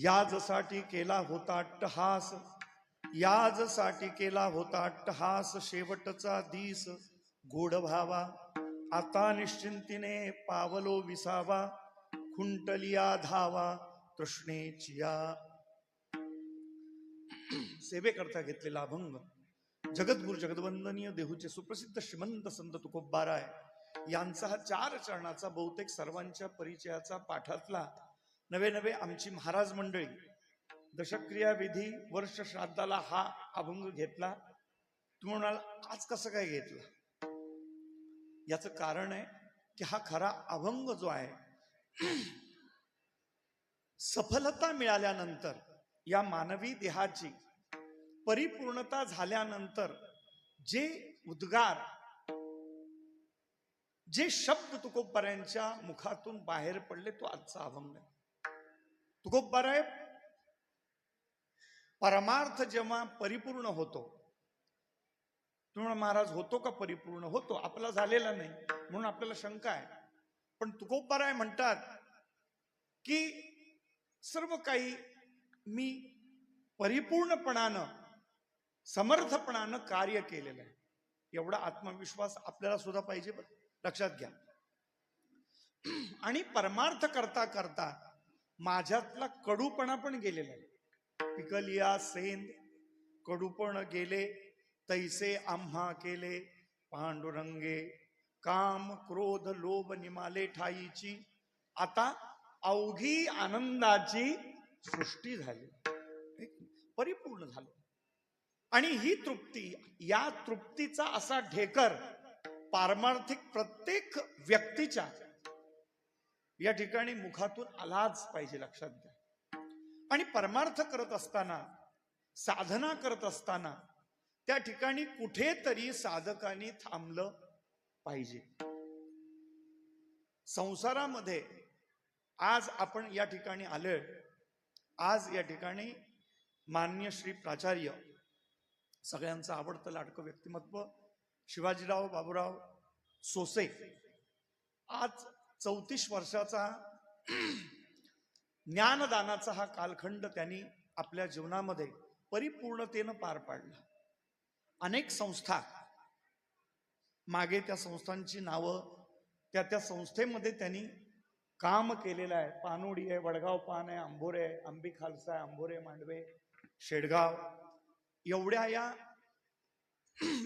याजसाठी केला होता अट्टहास, याजसाठी केला होता अट्टहास, शेवटचा दिस गोड व्हावा, आता निश्चिंतीने पावलो विसावा, खुंटलिया धावा तृष्णेचिया. सेवेकरता घेतलेला अभंग जगद्गुरु जगदवंदनीय देहूचे सुप्रसिद्ध श्रीमंत संत तुकोबाराय यांचा हा 4 चरणाचा बहुतेक सर्वांच्या परिचयाचा पाठातला नवे नवे आमची महाराज मंडळी दशक्रिया विधी वर्ष श्राद्धाला हा अभंग घेतला. तुम्ही म्हणाल आज कसं काय घेतला? याचं कारण आहे की हा खरा अभंग जो आहे सफलता मिळाल्यानंतर या मानवी देहाची परिपूर्णता झाल्यानंतर जे उद्गार जे शब्द तुकोबारायांच्या मुखातून बाहेर पडले तो आजचा अभंग आहे. तुकोबाराय परमार्थ जेव्हा परिपूर्ण होतो, तुम्हाला महाराज होतो का परिपूर्ण? होतो, आपला झालेला नाही म्हणून आपल्याला शंका आहे. पण तुकोबाराय म्हणतात की सर्व काही मी परिपूर्णपणानं समर्थपणानं कार्य केलेलं आहे. एवढा आत्मविश्वास आपल्याला सुद्धा पाहिजे, लक्षात घ्या. आणि परमार्थ करता करता माझ्यातला कडूपणा पण गेलेला आहे. पिकलिया सेंद कडूपण गेले, तैसे आम्हा केले पांडुरंगे, काम क्रोध लोभ निमाले ठाईची, आता अवघी आनंदाची सृष्टी झाली, परिपूर्ण झालो. आणि ही तृप्ती, या तृप्तीचा असा ढेकर पारमार्थिक प्रत्येक व्यक्तीच्या या ठिकाणी मुखातून आलाच पाहिजे, लक्षात घ्या. आणि परमार्थ करत असताना, साधना करत असताना त्या ठिकाणी कुठेतरी साधकांनी थांबलं पाहिजे. संसारामध्ये आज आपण या ठिकाणी आलोय, आज या ठिकाणी मान्य श्री प्राचार्य सगळ्यांचं आवडतं लाडकं व्यक्तिमत्व शिवाजीराव बाबूराव सोसे आज 34 वर्षाचा ज्ञानदानाचा हा कालखंड त्यांनी आपल्या जीवनामध्ये परिपूर्णतेनं पार पाडला. अनेक संस्था, मागे त्या संस्थांची नावं, त्या संस्थेमध्ये त्यांनी काम केलेलं आहे. पानोडी आहे, वडगाव पान आहे, आंबोरे आहे, आंबी खालसा आहे, आंबोरे मांडवे, शेडगाव, एवढ्या या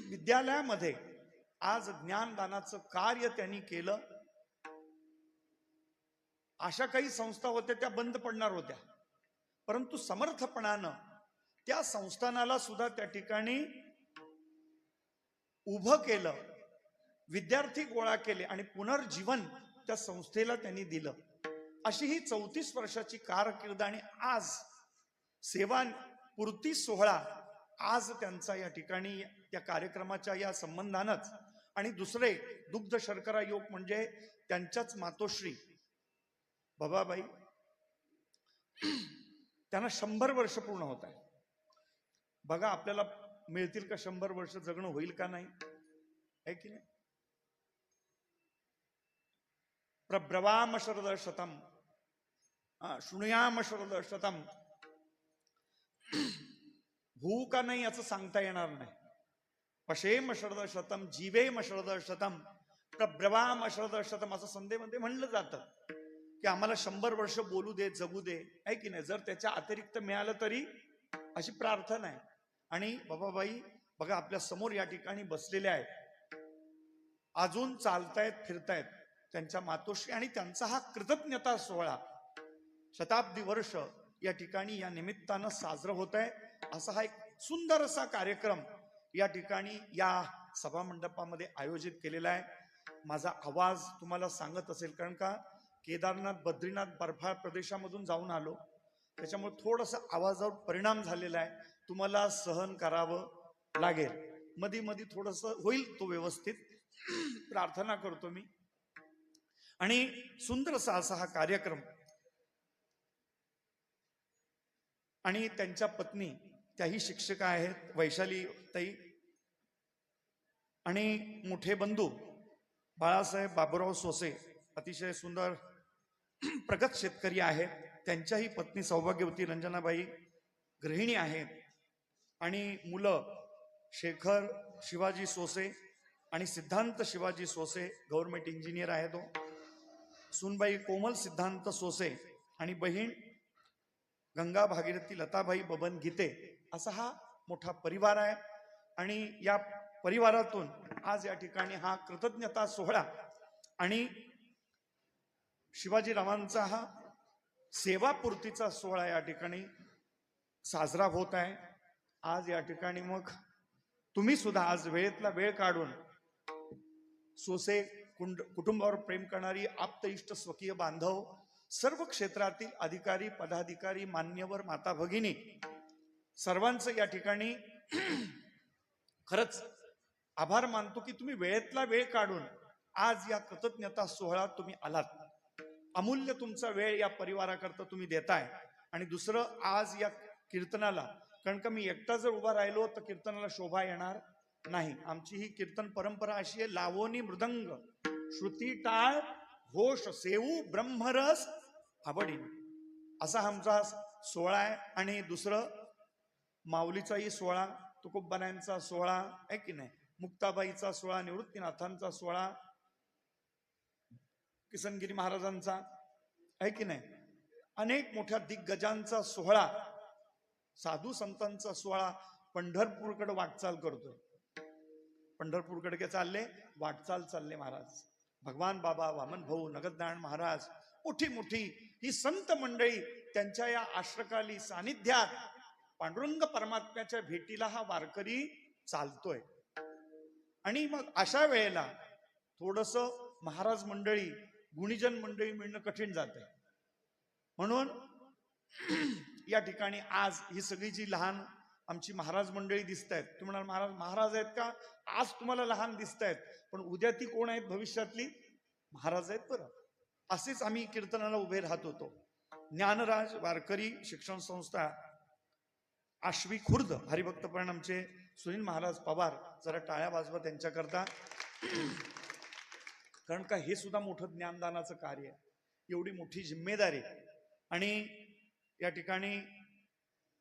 विद्यालयामध्ये आज ज्ञानदानाचं कार्य त्यांनी केलं. अशा काही संस्था होत्या त्या बंद पडणार होत्या, परंतु समर्थपणानं त्या संस्थानाला सुद्धा त्या ठिकाणी उभं केलं, विद्यार्थी गोळा केले आणि पुनर्जीवन त्या संस्थेला त्यांनी दिलं. अशी ही 34 वर्षाची कारकीर्द आणि आज सेवापूर्ती सोहळा आज त्यांचा या ठिकाणी त्या कार्यक्रमाच्या या संबंधानच. आणि दुसरे दुग्ध शर्करा योग म्हणजे त्यांच्याच मातोश्री बाबाबाई, त्यांना 100 वर्ष पूर्ण होत आहे. बघा आपल्याला मिळतील का 100 वर्ष, जगणं होईल का नाही, आहे की नाही? प्रब्रवाम शरद शतम शृणुयाम शरद शतम, होऊ का नाही याचं सांगता येणार नाही. पशेम शरद शतम जीवेम शरद शतम प्रब्रवाम शरद शतम असं संध्येमध्ये म्हणलं जातं की आम्हाला 100 वर्ष बोलू दे, जगू दे, आहे की नाही? जर त्याच्या अतिरिक्त मिळालं तरी अशी प्रार्थना आहे. आणि बाबाबाई बघा आपल्या समोर या ठिकाणी बसलेल्या आहेत, अजून चालतायत, फिरतायत. त्यांच्या मातोश्री आणि त्यांचा हा कृतज्ञता सोहळा शताब्दी वर्ष या ठिकाणी या निमित्तानं साजरं होत आहे. असा हा एक सुंदर असा कार्यक्रम या ठिकाणी या सभा मंडपामध्ये आयोजित केलेला आहे. माझा आवाज तुम्हाला सांगत असेल, कारण का केदारनाथ बद्रीनाथ बर्फाळ प्रदेशामधून जाऊन आलो, त्याच्यामुळे थोडासा आवाजावर परिणाम झालेला आहे, तुम्हाला सहन करावं लागेल. मधी मधी थोडस होईल तो व्यवस्थित, प्रार्थना करतो मी. आणि सुंदरसा असा हा कार्यक्रम. आणि त्यांच्या पत्नी त्याही शिक्षिका आहेत, वैशाली ताई, आणि मोठे बंधू बाळासाहेब बाबूराव सोसे, अतिशय सुंदर प्रगत शेतकरी आहेत. त्यांच्याही पत्नी सौभाग्यवती रंजनाबाई गृहिणी आहेत आणि मुलं शेखर शिवाजी सोसे आणि सिद्धांत शिवाजी सोसे गव्हर्नमेंट इंजिनियर आहे तो, सुनबाई कोमल सिद्धांत सोसे आणि बहीण गंगा भागीरथी लताबाई बबन गीते, असा हा मोठा परिवार आहे. आणि या परिवारातून आज या ठिकाणी हा कृतज्ञता सोहळा आणि शिवाजीरावांचा हा सेवापूर्तीचा सोहळा या ठिकाणी साजरा होत आहे. आज या ठिकाणी मग तुम्ही सुद्धा आज वेळेतला वेळ काढून सोसे कुटुंबावर प्रेम करणारी आप्त इष्ट स्वकीय बांधव, सर्व क्षेत्रातील अधिकारी पदाधिकारी मान्यवर माता भगिनी सर्वांचं या ठिकाणी खरंच आभार मानतो की तुम्ही वेळेतला वेळ काढून आज या कृतज्ञता सोहळा तुम्ही आलात. अमूल्य तुमचा वेळ या परिवाराकरता तुम्ही देताय. आणि दुसरं आज या कीर्तनाला, कारण का मी एकटा जर उभा राहिलो तर कीर्तनाला शोभा येणार नाही. आमची ही कीर्तन परंपरा अशी आहे, लावणी मृदंग श्रुती टाळ घोष सेवू ब्रह्मरस आवडी, असा आमचा सोहळा आहे. आणि दुसरं माऊलीचाही सोहळा, तुकोबारायांचा सोहळा आहे की नाही, मुक्ताबाईचा सोहळा, निवृत्तीनाथांचा सोहळा, किसनगिरी महाराजांचा आहे की नाही, अनेक मोठ्या दिग्गजांचा सोहळा, साधू संतांचा सोहळा पंढरपूरकडे वाटचाल करतोय. पंढरपूरकडे काय चालले, वाटचाल चालले महाराज. भगवान बाबा, वामन भाऊ, नगरनारायण महाराज, मोठी मोठी ही संत मंडळी त्यांच्या या आश्रकाली सानिध्यात पांडुरंग परमात्म्याच्या भेटीला हा वारकरी चालतोय. आणि मग अशा वेळेला थोडस महाराज मंडळी, गुणीजन मंडळी मिळणं कठीण जात आहे. म्हणून या ठिकाणी आज ही सगळी जी लहान आमची महाराज मंडळी दिसत आहेत, तुम्ही म्हणाल महाराज महाराज आहेत का, आज तुम्हाला लहान दिसत आहेत, पण उद्या ती कोण आहेत, भविष्यातली महाराज आहेत बरं. असेच आम्ही कीर्तनाला उभे राहत होतो. ज्ञानराज वारकरी शिक्षण संस्था आश्वी खुर्द हरिभक्तपरायण आमचे सुनील महाराज पवार, जरा टाळ्या वाजवा त्यांच्याकरता, कारण का हे सुद्धा मोठं ज्ञानदानाचं कार्य आहे, एवढी मोठी जिम्मेदारी. आणि या ठिकाणी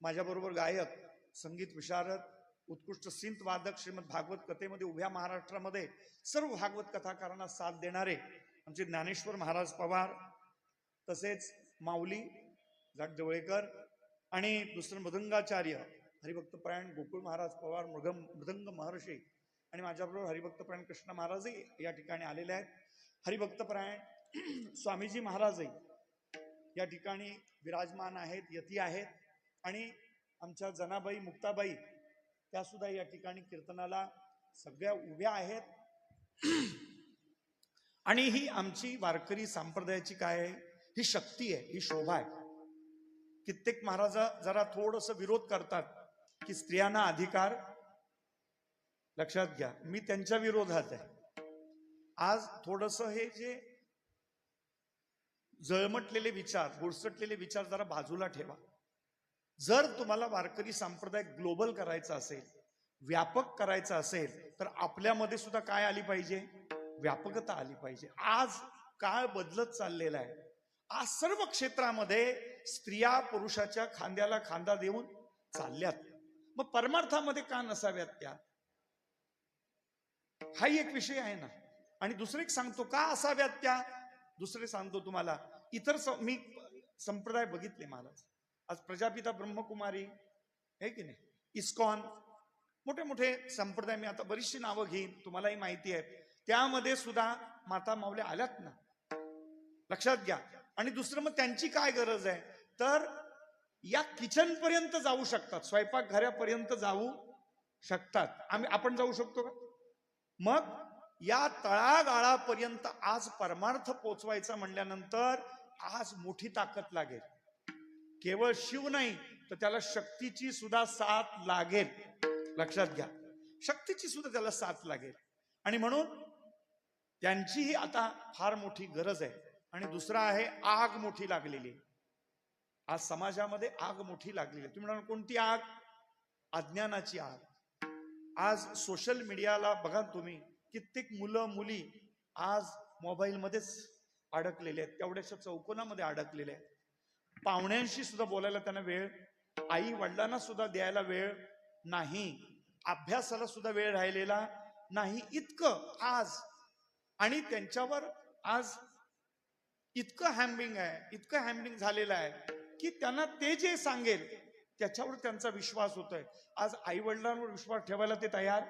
माझ्याबरोबर गायक, संगीत विशारद, उत्कृष्ट सिंत वादक, श्रीमद भागवत कथेमध्ये उभ्या महाराष्ट्रामध्ये सर्व भागवत कथाकारांना साथ देणारे आमचे ज्ञानेश्वर महाराज पवार, तसेच माऊली जाटजवळेकर, आणि दुसरं मृदंगाचार्य हरिभक्तपरायण गोकुळ महाराज पवार मृदंग महर्षी, आणि माझ्याबरोबर हरिभक्तपरायण कृष्ण महाराजही या ठिकाणी आलेले आहेत. हरिभक्तपरायण स्वामीजी महाराजही या ठिकाणी विराजमान आहेत, यती आहेत. आणि आमच्या जनाबाई मुक्ताबाई त्या सुद्धा या ठिकाणी कीर्तनाला सगळ्या उभ्या आहेत. आणि ही आमची वारकरी संप्रदायाची काय आहे, ही शक्ती आहे, ही शोभा आहे. कित्येक महाराज जरा थोडस विरोध करतात की स्त्रियांना अधिकार, लक्षात घ्या मी त्यांच्या विरोधात आहे. आज थोडस हे जे जळमटलेले विचार, गुळसटलेले विचार जरा बाजूला ठेवा. जर तुम्हाला वारकरी संप्रदाय ग्लोबल करायचा असेल, व्यापक करायचा असेल, तर आपल्यामध्ये सुद्धा काय आली पाहिजे, व्यापकता आली पाहिजे. आज काळ बदलत चाललेला आहे. आज सर्व क्षेत्रामध्ये स्त्रिया पुरुषाच्या खांद्याला खांदा देऊन चालल्यात. मग परमार्थामध्ये का नसाव्यात त्या, हाही एक विषय आहे ना. आणि दुसरे एक सांगतो का असाव्यात त्या, दुसरे सांगतो तुम्हाला. इतर मी संप्रदाय बघितले महाराज, आज प्रजापिता ब्रह्मकुमारी आहे की नाही, इस्कॉन, मोठे मोठे संप्रदाय, मी आता बरीचशी नावं घेईन, तुम्हालाही माहिती आहे, त्यामध्ये सुद्धा माता माऊल्या आल्यात ना, लक्षात घ्या. आणि दुसरं मग त्यांची काय गरज आहे, तर या किचन पर्यंत जाऊ शकतात, स्वयंपाक घरापर्यंत जाऊ शकतात. आपण जाऊ शकतो का? मग या तळागाळापर्यंत आज परमार्थ पोचवायचा म्हणल्यानंतर आज मोठी ताकद लागेल. केवळ शिव नाही तर त्याला शक्तीची सुद्धा साथ लागेल, लक्षात घ्या, शक्तीची सुद्धा त्याला साथ लागेल. आणि म्हणून त्यांचीही आता फार मोठी गरज आहे. आणि दुसरा आहे, आग मोठी लागलेली आहे आज समाजामध्ये, आग मोठी लागलेली आहे. तुम्ही म्हणाल कोणती आग? अज्ञानाची आग. आज सोशल मीडियाला बघा तुम्ही, कित्येक मुलं मुली आज मोबाईल मध्येच अडकलेले आहेत, तेवढ्याशा चौकोनामध्ये अडकलेले आहेत. पाहुण्यांशी सुद्धा बोलायला त्यांना वेळ, आई वडिलांना सुद्धा द्यायला वेळ नाही, अभ्यासाला सुद्धा वेळ राहिलेला नाही. इतकं आज, आणि त्यांच्यावर आज इतकं हॅम्बिंग झालेलं आहे की त्यांना ते जे सांगेल त्याच्यावर त्यांचा विश्वास होतोय. आज आई वडिलांवर विश्वास ठेवायला ते तयार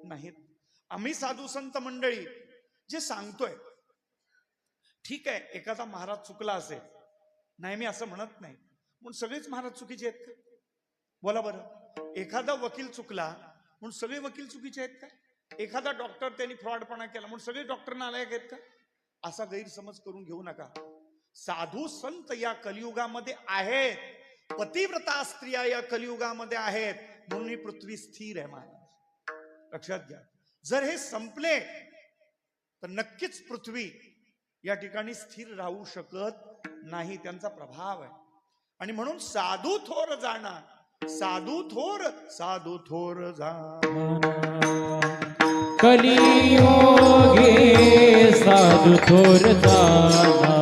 नाहीत. आम्ही साधू संत मंडळी जे सांगतोय, ठीक आहे एखादा महाराज चुकला असेल, नाही मी असं म्हणत नाही, म्हणून सगळेच महाराज चुकीचे आहेत का? बोला बरं. एखादा वकील चुकला म्हणून सगळे वकील चुकीचे आहेत का? एखादा डॉक्टर त्यांनी फ्रॉडपणा केला म्हणून सगळे डॉक्टर नालायक आहेत का? असा गैरसमज करून घेऊ नका. साधू संत या कलियुगामध्ये आहेत, पतिव्रता स्त्रिया या कलियुगामध्ये आहेत, म्हणून ही पृथ्वी स्थिर आहे महाराज, लक्षात घ्या. जर हे संपले तर नक्कीच पृथ्वी या ठिकाणी स्थिर राहू शकत नाही, त्यांचा प्रभाव आहे. आणि म्हणून साधू थोर जाणा, साधू थोर जाणा, कलियुगे साधू थोर जाणा.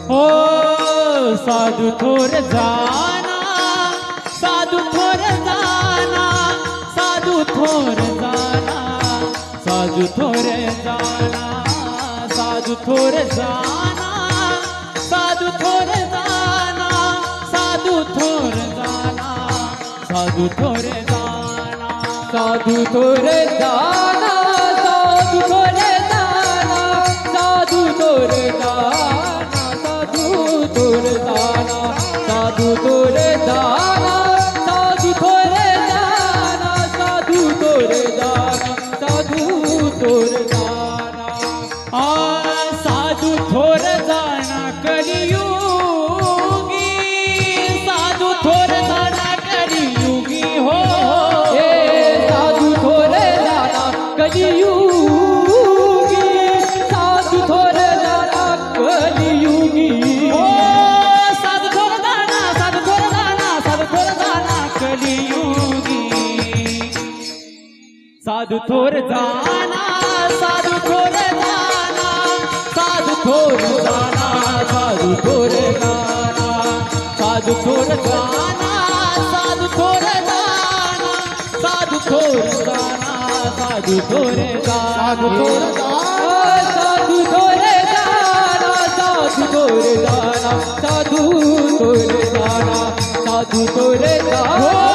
हो साधू थोर जाना, साधू थोर जाना, साधू थोर जाना, साधू थोर जाना, साधू थोर जाना, साधू थोर जाना, साधू थोर जाना, साधू थोर जाना, साधू थोर जाना, साधू थोर जाना, साधू थोर जाना, साधू थोर जाना, साधू थोर जाना, साधू थोर जाना, साधू थोर जाना, साधू थोर जाना. साधू थोर जाना कलियुगी, साधू थोर जाना कलियुगी. हो हे साधू थोर जाना कलियुगी, साधू थोर जाना कलियुगी. हो साधू थोर जाना, साधू थोर जाना, साधू थोर जाना कलियुगी. साधू थोर जाना, साधू थोर जाना, साधू थोर जाना, साधू थोर जाना, साधू थोर जाना, साधू थोर जाना, साधू थोर जाना, साधू थोर जाना, साधू थोर जाना, साधू थोर जाना, साधू थोर जाना, साधू थोर जाना, साधू थोर जाना, साधू थोर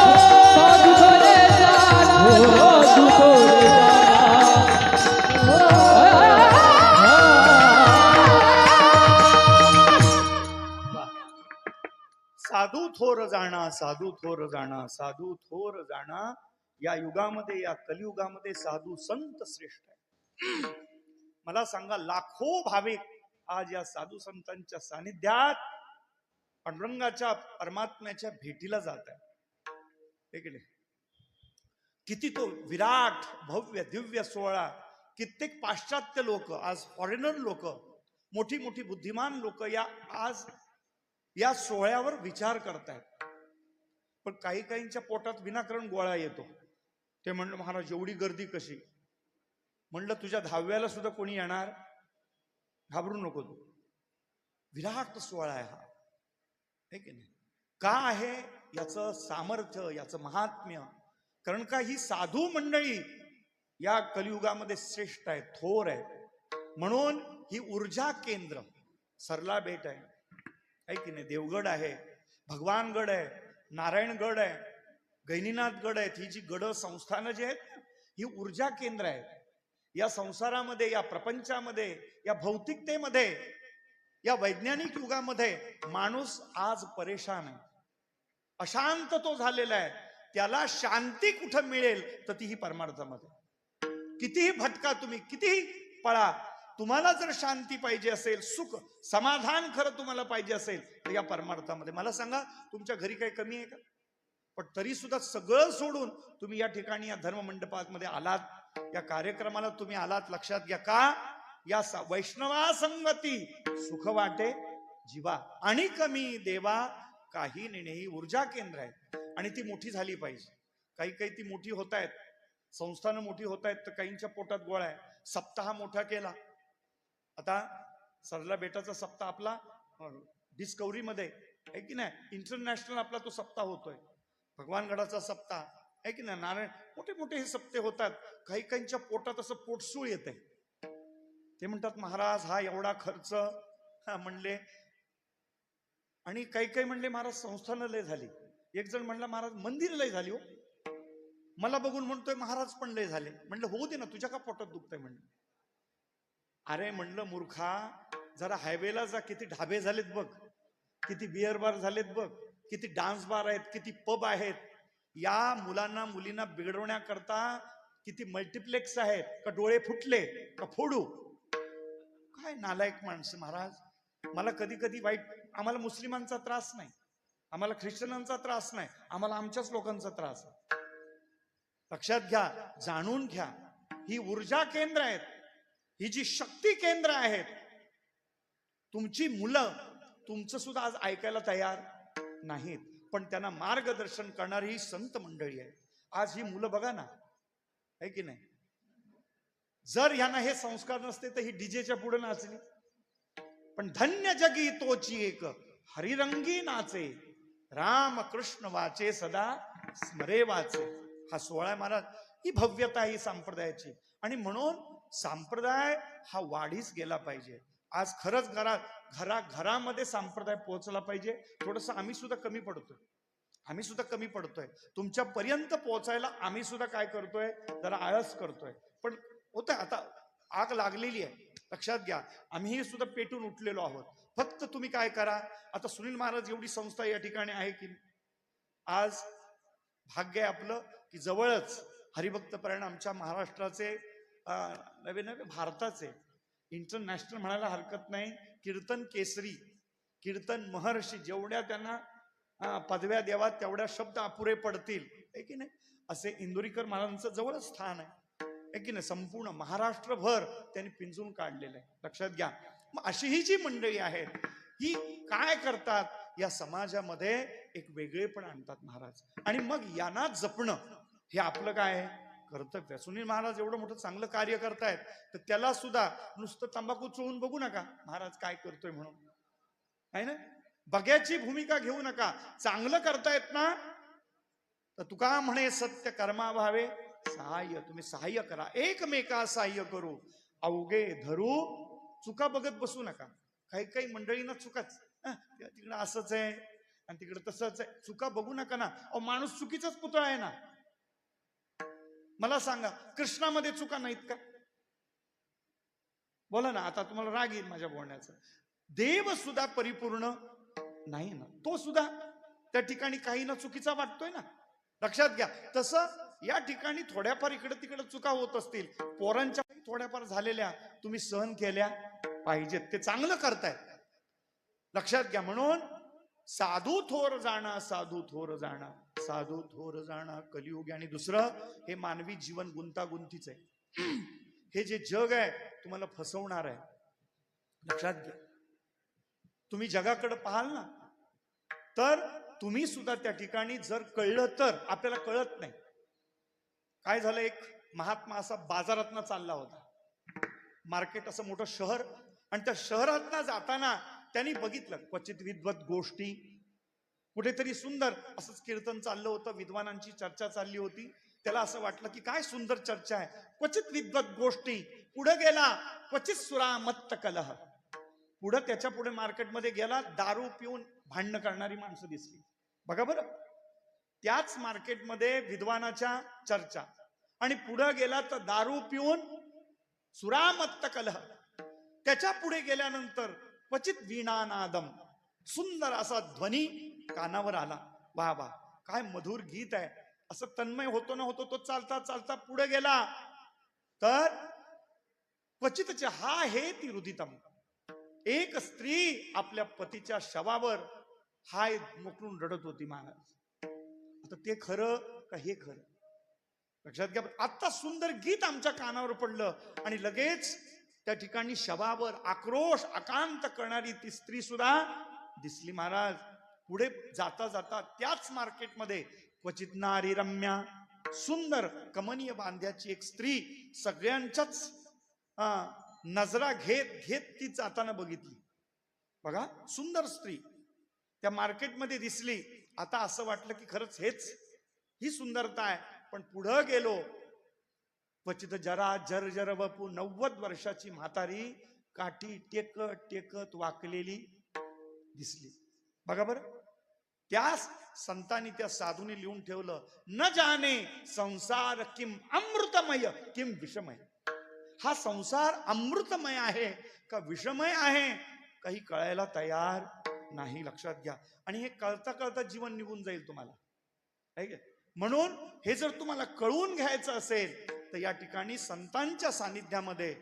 साधू थोर जाणा, साधू थोर जाणा, साधू थोर जाणा. या युगामध्ये, या कलियुगामध्ये साधू संत श्रेष्ठ आहे. मला सांगा, लाखो भाविक आज या साधू संतांच्या सानिध्यात पांडुरंगाच्या परमात्म्याच्या भेटीला जात आहे. किती तो विराट भव्य दिव्य सोहळा. कित्येक पाश्चात्य लोक, आज फॉरेनर लोक, मोठी मोठी बुद्धिमान लोक आज या सोहळ्यावर विचार करतायत. पण काही काहींच्या पोटात विनाकारण गोळा येतो. ते म्हणलं महाराज एवढी गर्दी कशी? म्हणलं तुझ्या 10व्याला सुद्धा कोणी येणार, घाबरू नको तू. विराट सोहळा आहे हा, है की नाही? का आहे याचं सामर्थ्य, याचं महात्म्य? कारण का ही साधू मंडळी या कलियुगामध्ये श्रेष्ठ आहे, थोर आहे. म्हणून ही ऊर्जा केंद्र, सरला बेट आहे की नाही, देवगड आहे, भगवानगड आहे, नारायणगड आहे, गैनीनाथ गड आहेत. ही जी गड संस्थानं जी आहेत ही ऊर्जा केंद्र आहे. या संसारामध्ये, या प्रपंचामध्ये, या भौतिकतेमध्ये, या वैज्ञानिक युगामध्ये माणूस आज परेशान आहे, अशांत तो झालेला आहे. त्याला शांती कुठं मिळेल तर तीही परमार्थामध्ये. कितीही भटका तुम्ही, कितीही पळा, तुम्हाला जर शांती पाहिजे असेल, सुख समाधान खरं तुम्हाला पाहिजे असेल तर या परमार्थामध्ये. मला सांगा, तुमच्या घरी काही कमी आहे का? पण तरी सुद्धा सगळं सोडून तुम्ही या ठिकाणी या धर्म मंडपामध्ये आलात, या कार्यक्रमाला तुम्ही आलात. लक्षात घ्या, का या वैष्णवा संगती सुख वाटे जीवा आणि कमी देवा काही नाही. ही ऊर्जा केंद्र आहे आणि ती मोठी झाली पाहिजे. काही काही ती मोठी होत आहेत, संस्थानं मोठी होत आहेत, तर काहींच्या पोटात गोळा आहे. सप्ताह मोठा केला. आता सरला बेटाचा सप्ताह आपला डिस्कवरी मध्ये आहे की नाही, इंटरनॅशनल आपला तो सप्ताह होतोय. भगवानगडाचा सप्ताह आहे की नाही, नारायण, मोठे मोठे हे सप्ते होतात. काही काहींच्या पोटात असं पोटसूळ येत आहे. ते म्हणतात महाराज हा एवढा खर्च, म्हणले. आणि काही काही म्हणले महाराज संस्थानं लय झाली. एक जण म्हणला महाराज मंदिर लय झाली हो. मला बघून म्हणतोय महाराज पण लय झाले. म्हणलं होऊ दे ना, तुझ्या का पोटात दुखतंय म्हणलं. अरे म्हणलं मूर्खा, जरा हायवेला जा, किती ढाबे झालेत बघ, किती बिअर बार झालेत बघ, किती डान्स बार आहेत, किती पब आहेत. या मुलांना मुलींना बिघडवण्याकरता किती मल्टिप्लेक्स आहेत. का डोळे फुटले का फोडू. काय नालायक माणसं महाराज. मला कधी कधी वाईट, आम्हाला मुस्लिमांचा त्रास नाही, आम्हाला ख्रिश्चनांचा त्रास नाही, आम्हाला आमच्याच लोकांचा त्रास आहे. लक्षात घ्या, जाणून घ्या. ही ऊर्जा केंद्र आहेत, ही जी शक्ती केंद्र आहेत. तुमची मुलं तुमचं सुद्धा आज ऐकायला तयार नाहीत, पण त्यांना मार्गदर्शन करणारी ही संत मंडळी आहे. आज ही मुलं बघा ना, आहे की नाही. जर यांना हे संस्कार नसते तर ही डीजेच्या पुढे नाचली. पण धन्य जगी तोची एक हरिरंगी नाचे, राम कृष्ण वाचे सदा स्मरे वाचे. हा 16 महाराज, ही भव्यता ही संप्रदायाची. आणि म्हणून संप्रदाय हा वाढीस गेला पाहिजे. आज खरंच घरामध्ये संप्रदाय पोहोचला पाहिजे. थोडस आम्ही सुद्धा कमी पडतोय, तुमच्यापर्यंत पोहोचायला आम्ही सुद्धा काय करतोय, जरा आळस करतोय. पण होत आता आग लागलेली आहे, लक्षात घ्या. आम्ही सुद्धा पेटून उठलेलो आहोत. फक्त तुम्ही काय करा, आता सुनील महाराज एवढी संस्था या ठिकाणी आहे की आज भाग्य आहे आपलं की जवळच हरिभक्त परायण आमच्या महाराष्ट्राचे नवे भारताचे इंटरनॅशनल म्हणायला हरकत नाही, कीर्तन केसरी, कीर्तन महर्षी, जेवढ्या त्यांना पदव्या द्यावा तेवढ्या शब्द अपुरे पडतील, आहे की नाही, असे इंदुरीकर महाराजांचं जवळच स्थान आहे की नाही. संपूर्ण महाराष्ट्रभर त्यांनी पिंजून काढलेलं आहे. लक्षात घ्या. मग अशी ही जी मंडळी आहेत ही काय करतात, या समाजामध्ये एक वेगळेपण आणतात महाराज. आणि मग यांना जपणं हे आपलं काय आहे, कर्तव्य. सुनील महाराज एवढं मोठं चांगलं कार्य करतायत, तर त्याला सुद्धा नुसतं तंबाखू चोळून बघू नका महाराज काय करतोय म्हणून, आहे ना. बघ्याची भूमिका घेऊ नका. चांगलं करतायत ना, तर तुका म्हणे सत्य कर्माभावे सहाय्य. तुम्ही सहाय्य करा, एकमेका सहाय्य करू, अवघे धरू. चुका बघत बसू नका. काही काही मंडळींना चुकाच, तिकडं असंच आहे आणि तिकडं तसंच आहे. चुका बघू नका ना. अहो माणूस चुकीचाच पुतळा आहे ना. मला सांगा, कृष्णामध्ये चुका नाहीत का? बोला ना. आता तुम्हाला राग येईल माझ्या बोलण्याचा. देव सुद्धा परिपूर्ण नाही ना, तो सुद्धा त्या ठिकाणी काही ना चुकीचा वाटतोय ना. लक्षात घ्या. तसं या ठिकाणी थोड्याफार इकडे तिकडे चुका होत असतील, पोरांच्या थोड्याफार झालेल्या तुम्ही सहन केल्या पाहिजेत. ते चांगलं करतायत, लक्षात घ्या. म्हणून साधू थोर जाणा, साधू थोर जाणा, साधू थोर जाणा कलियुग. आणि दुसरं, हे मानवी जीवन गुंतागुंतीच आहे. हे जे जग आहे तुम्हाला फसवणार आहे, लक्षात घ्या. तुम्ही जगाकडे पाहाल ना, तर तुम्ही सुद्धा त्या ठिकाणी जर कळलं तर, आपल्याला कळत नाही. काय झालं, एक महात्मा असा बाजारात चालला होता. मार्केट असं मोठं शहर, आणि त्या शहरात जाताना त्यांनी बघितलं क्वचित विद्वत गोष्टी. कुठेतरी सुंदर असंच कीर्तन चाललं होतं, विद्वानांची चर्चा चालली होती. त्याला असं वाटलं की काय सुंदर चर्चा आहे. क्वचित विद्वत गोष्टी. पुढे गेला, क्वचित सुरामत्त कलह. पुढे त्याच्या पुढे मार्केटमध्ये गेला, दारू पिऊन भांडणं करणारी माणसं दिसली. बघा बरं, त्याच मार्केटमध्ये विद्वानाच्या चर्चा, आणि पुढे गेला तर दारू पिऊन सुरामत्त कलह. त्याच्या पुढे गेल्यानंतर क्वचित वीणानादम, सुंदर असा ध्वनी कानावर आला. वा वा, काय मधुर गीत आहे. असं तन्मय होतो ना होतो. तो चालता चालता पुढे गेला तर क्वचितच हा हे ती रुदितम. एक स्त्री आपल्या पतीच्या शवावर हाय मोकळून रडत होती महाराज. आता ते खरं का हे खरं, लक्षात घ्या. आता सुंदर गीत आमच्या कानावर पडलं, आणि लगेच त्या ठिकाणी शवावर आक्रोश आकांत करणारी ती स्त्री सुद्धा दिसली महाराज. पुढे जाता जाता त्याच मार्केटमध्ये क्वचित नारी रम्या सुंदर कमनीय बांध्याची एक स्त्री सगळ्यांच्याच नजरा घेत घेत ती जाताना बघितली. बघा, सुंदर स्त्री त्या मार्केटमध्ये दिसली. आता असं वाटलं की खरंच हेच ही सुंदरता आहे. पण पुढं गेलो, क्वचित जरा जर वपू 90 वर्षाची म्हातारी काठी टेकत टेकत वाकलेली दिसली. बघा बरं, त्या संतांनी त्या साधूने लिहून ठेवलं, न जाने संसार किम अमृतमय किम विषमय. हा संसार अमृतमय आहे का विषमय आहे काही कळायला तयार नाही. लक्षात घ्या. आणि हे कळता कळता जीवन निघून जाईल तुम्हाला, आहे का? म्हणून हे जर तुम्हाला कळून घ्यायचं असेल तर या ठिकाणी संतांच्या सानिध्यामध्ये,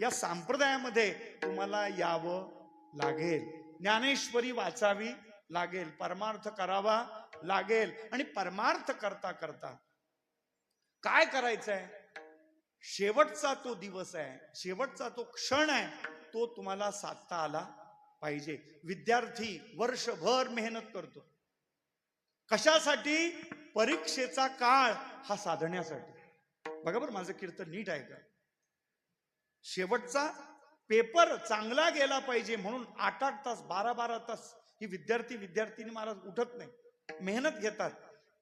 या संप्रदायामध्ये तुम्हाला यावं लागेल. ज्ञानेश्वरी वाचावी लागेल, परमार्थ करावा लागेल. आणि परमार्थ करता करता काय करायचंय, शेवटचा तो दिवस आहे, शेवटचा तो क्षण आहे, तो तुम्हाला साधता आला पाहिजे. विद्यार्थी वर्षभर मेहनत करतो कशासाठी? परीक्षेचा काळ हा साधण्यासाठी. बघा बरं, माझं कीर्तन नीट आहे का? शेवटचा पेपर चांगला गेला पाहिजे म्हणून 8-8 तास 12-12 तास ही विद्यार्थी महाराज उठत नाही, मेहनत घेतात.